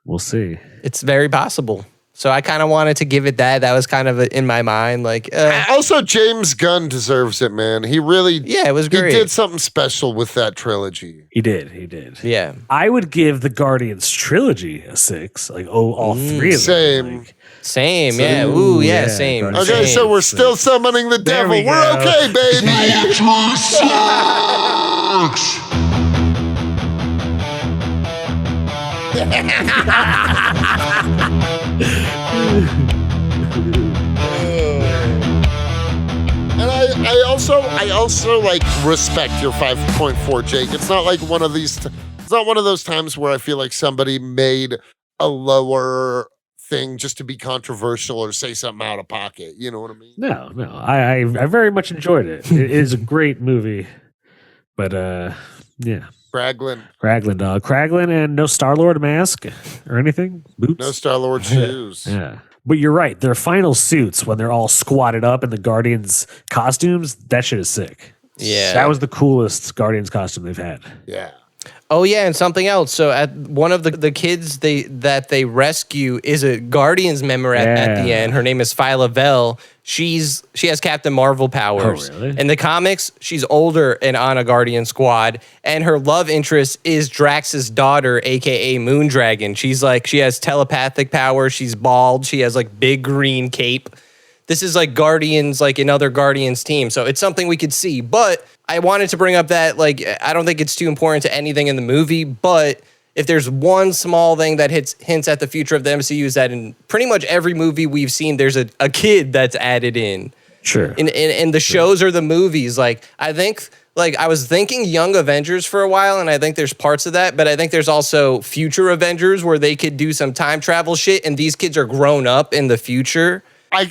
Speaker 3: We'll see.
Speaker 2: It's very possible. So I kind of wanted to give it that. That was kind of in my mind. Like,
Speaker 1: Also, James Gunn deserves it, man. He really
Speaker 2: yeah, it was
Speaker 1: he
Speaker 2: great.
Speaker 1: did something special with that trilogy.
Speaker 3: He did.
Speaker 2: Yeah.
Speaker 3: I would give the Guardians trilogy a 6. Like, all 3 of them.
Speaker 1: Same.
Speaker 3: Like,
Speaker 2: Same. Yeah. Ooh, yeah,
Speaker 3: yeah,
Speaker 2: same.
Speaker 3: Guardians.
Speaker 1: Okay,
Speaker 2: Same.
Speaker 1: so we're still summoning the
Speaker 3: There
Speaker 1: devil.
Speaker 3: we
Speaker 1: We're
Speaker 3: go.
Speaker 1: okay, baby. And I also like respect your 5.4, Jake. It's not like one of these. It's not one of those times where I feel like somebody made a lower thing just to be controversial or say something out of pocket. You know what I mean?
Speaker 3: No. I very much enjoyed it. It is a great movie, but yeah.
Speaker 1: Kraglin,
Speaker 3: dog. Kraglin and no Star-Lord mask or anything. Boots.
Speaker 1: no Star-Lord shoes.
Speaker 3: Yeah. But you're right. Their final suits, when they're all squatted up in the Guardians costumes, that shit is sick.
Speaker 2: Yeah.
Speaker 3: That was the coolest Guardians costume they've had.
Speaker 1: Yeah.
Speaker 2: Oh yeah, and something else. So at one of the kids that they rescue is a Guardians member at the end. Her name is Phyla Vell. She has Captain Marvel powers.
Speaker 3: Oh, really?
Speaker 2: In the comics, she's older and on a Guardian squad, and her love interest is Drax's daughter, aka Moondragon. She has telepathic power. She's bald. She has like big green cape. This is like Guardians, like another Guardians team. So it's something we could see. But I wanted to bring up that, like, I don't think it's too important to anything in the movie. But if there's one small thing that hints at the future of the MCU is that in pretty much every movie we've seen, there's a kid that's added in.
Speaker 3: Sure.
Speaker 2: In the shows or the movies. Like, I think, like, I was thinking Young Avengers for a while, and I think there's parts of that. But I think there's also future Avengers where they could do some time travel shit, and these kids are grown up in the future.
Speaker 1: I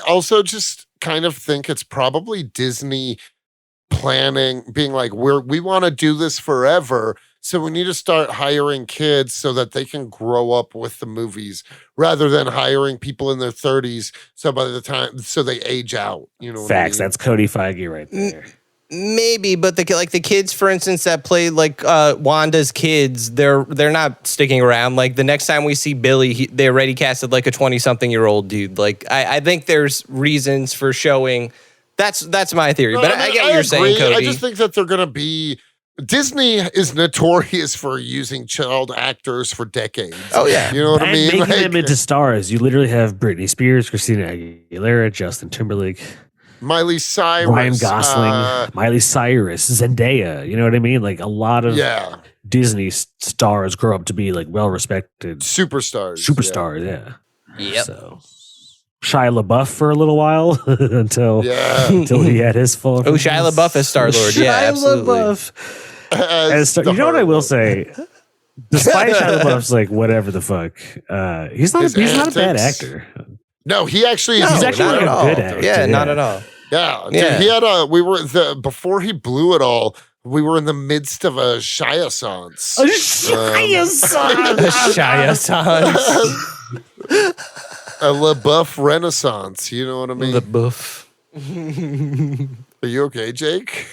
Speaker 1: also just kind of think it's probably Disney planning, being like, we want to do this forever, so we need to start hiring kids so that they can grow up with the movies, rather than hiring people in their 30s. So by the time, so they age out. You know,
Speaker 3: Facts.
Speaker 1: what I mean?
Speaker 3: That's Cody Feige right there.
Speaker 2: Maybe, but the kids, for instance, that played like Wanda's kids, they're not sticking around. Like the next time we see Billy, they already casted like a 20-something-year-old dude. Like I think there's reasons for showing. That's my theory, but I get what you're saying, Cody.
Speaker 1: I just think that they're gonna be. Disney is notorious for using child actors for decades.
Speaker 2: Oh yeah,
Speaker 1: you know what I mean?
Speaker 3: Making them into stars. You literally have Britney Spears, Christina Aguilera, Justin Timberlake,
Speaker 1: Miley Cyrus,
Speaker 3: Ryan Gosling, Miley Cyrus, Zendaya. You know what I mean? Like a lot of Disney stars grow up to be like well-respected
Speaker 1: superstars.
Speaker 3: Yeah.
Speaker 2: Yep.
Speaker 3: So Shia LaBeouf for a little while until he had his full.
Speaker 2: Oh, Shia LaBeouf as Star-Lord. Yeah, absolutely.
Speaker 3: You know what I will say? Despite Shia LaBeouf's like whatever the fuck, he's not a bad actor.
Speaker 1: No, he actually is.
Speaker 3: He's actually a good actor.
Speaker 2: Yeah, not at all.
Speaker 1: Yeah, dude, he had before he blew it all. We were in the midst of a Shia-sance.
Speaker 3: A Shia-sance.
Speaker 1: A LaBeouf renaissance. You know what I mean?
Speaker 2: LaBeouf.
Speaker 1: Are you okay, Jake?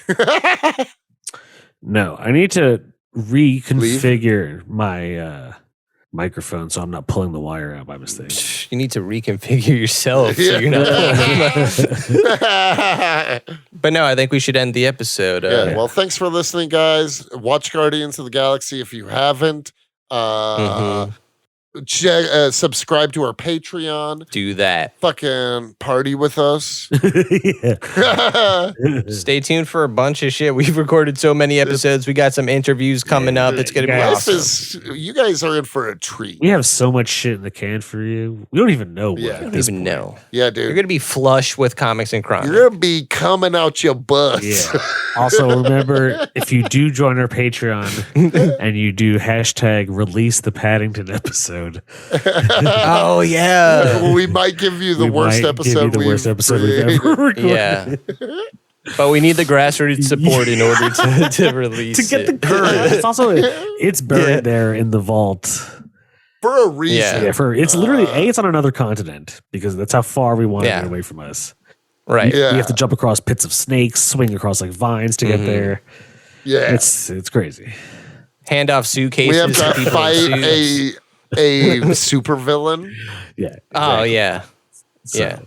Speaker 3: No, I need to reconfigure my microphone so I'm not pulling the wire out by mistake.
Speaker 2: You need to reconfigure yourself so you're not. But no, I think we should end the episode.
Speaker 1: Well, thanks for listening, guys. Watch Guardians of the Galaxy if you haven't. Subscribe to our Patreon.
Speaker 2: Do that.
Speaker 1: Fucking party with us.
Speaker 2: Stay tuned for a bunch of shit. We've recorded so many episodes. We got some interviews coming up. It's gonna be awesome.
Speaker 1: You guys are in for a treat.
Speaker 3: We have so much shit in the can for you. We don't even know what.
Speaker 2: I don't even know.
Speaker 1: Yeah, dude.
Speaker 2: You're gonna be flush with comics and crime.
Speaker 1: You're gonna be coming out your butt.
Speaker 3: Yeah. Also, remember, if you do join our Patreon and you do hashtag release the Paddington episode.
Speaker 2: Oh yeah.
Speaker 1: We might give you the worst episode we've
Speaker 3: ever recorded.
Speaker 2: Yeah. But we need the grassroots support in order to release
Speaker 3: to get the current. It's also it's buried there in the vault
Speaker 1: for a reason.
Speaker 3: Yeah, it's literally it's on another continent because that's how far we want to get away from us.
Speaker 2: Right.
Speaker 3: You have to jump across pits of snakes, swing across like vines to get there. Yeah. It's crazy.
Speaker 2: Hand off suitcases.
Speaker 1: We have to fight a supervillain.
Speaker 3: Yeah. Exactly.
Speaker 2: Oh yeah. Yeah.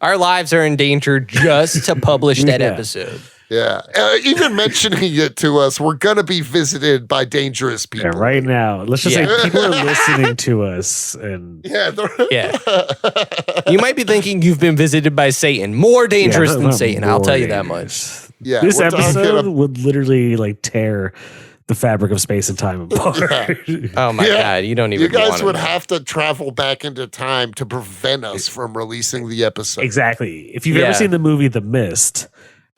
Speaker 2: Our lives are in danger just to publish that episode.
Speaker 1: Yeah. Even mentioning it to us, we're going to be visited by dangerous people.
Speaker 3: Yeah, right now. Let's just say people are listening to us. And
Speaker 2: You might be thinking you've been visited by Satan. More dangerous than Satan. I'll tell you that much.
Speaker 1: Yeah.
Speaker 3: This episode would literally like tear the fabric of space and time apart.
Speaker 2: Oh my God, you don't even.
Speaker 1: You guys
Speaker 2: wanna
Speaker 1: would
Speaker 2: know.
Speaker 1: have to travel back into time to prevent us from releasing the episode.
Speaker 3: Exactly. If you've
Speaker 2: Yeah.
Speaker 3: ever seen the movie The Mist,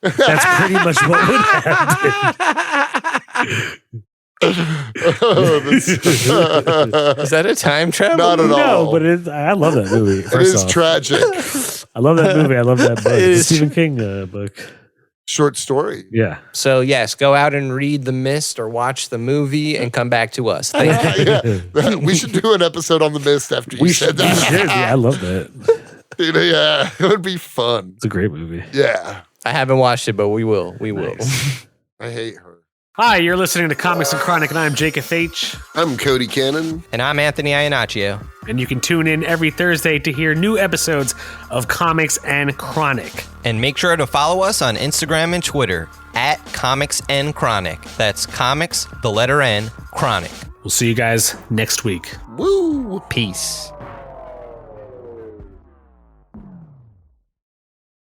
Speaker 3: that's pretty much what would happen.
Speaker 2: Is that a time travel?
Speaker 1: Not at all.
Speaker 3: No, but I love that movie.
Speaker 1: It
Speaker 3: First
Speaker 1: is
Speaker 3: off.
Speaker 1: tragic.
Speaker 3: I love that movie. I love that book.
Speaker 2: It
Speaker 3: It's a
Speaker 2: is
Speaker 3: Stephen King book.
Speaker 1: Short story.
Speaker 3: Yeah.
Speaker 2: So yes, go out and read The Mist or watch the movie and come back to us. Thank you.
Speaker 1: Yeah. We should do an episode on the Mist after you said
Speaker 3: We
Speaker 1: that.
Speaker 3: should. Yeah, I love that.
Speaker 1: Dude, yeah, it would be fun.
Speaker 3: It's a great movie.
Speaker 1: Yeah.
Speaker 2: I haven't watched it, but we will. We will.
Speaker 3: Nice.
Speaker 1: I hate her.
Speaker 3: Hi, you're listening to Comics and Chronic, and I'm Jacob H.
Speaker 1: I'm Cody Cannon.
Speaker 2: And I'm Anthony Iannaccio.
Speaker 3: And you can tune in every Thursday to hear new episodes of Comics and Chronic.
Speaker 2: And make sure to follow us on Instagram and Twitter at Comics N Chronic. That's comics, the letter N, Chronic.
Speaker 3: We'll see you guys next week.
Speaker 1: Woo!
Speaker 2: Peace.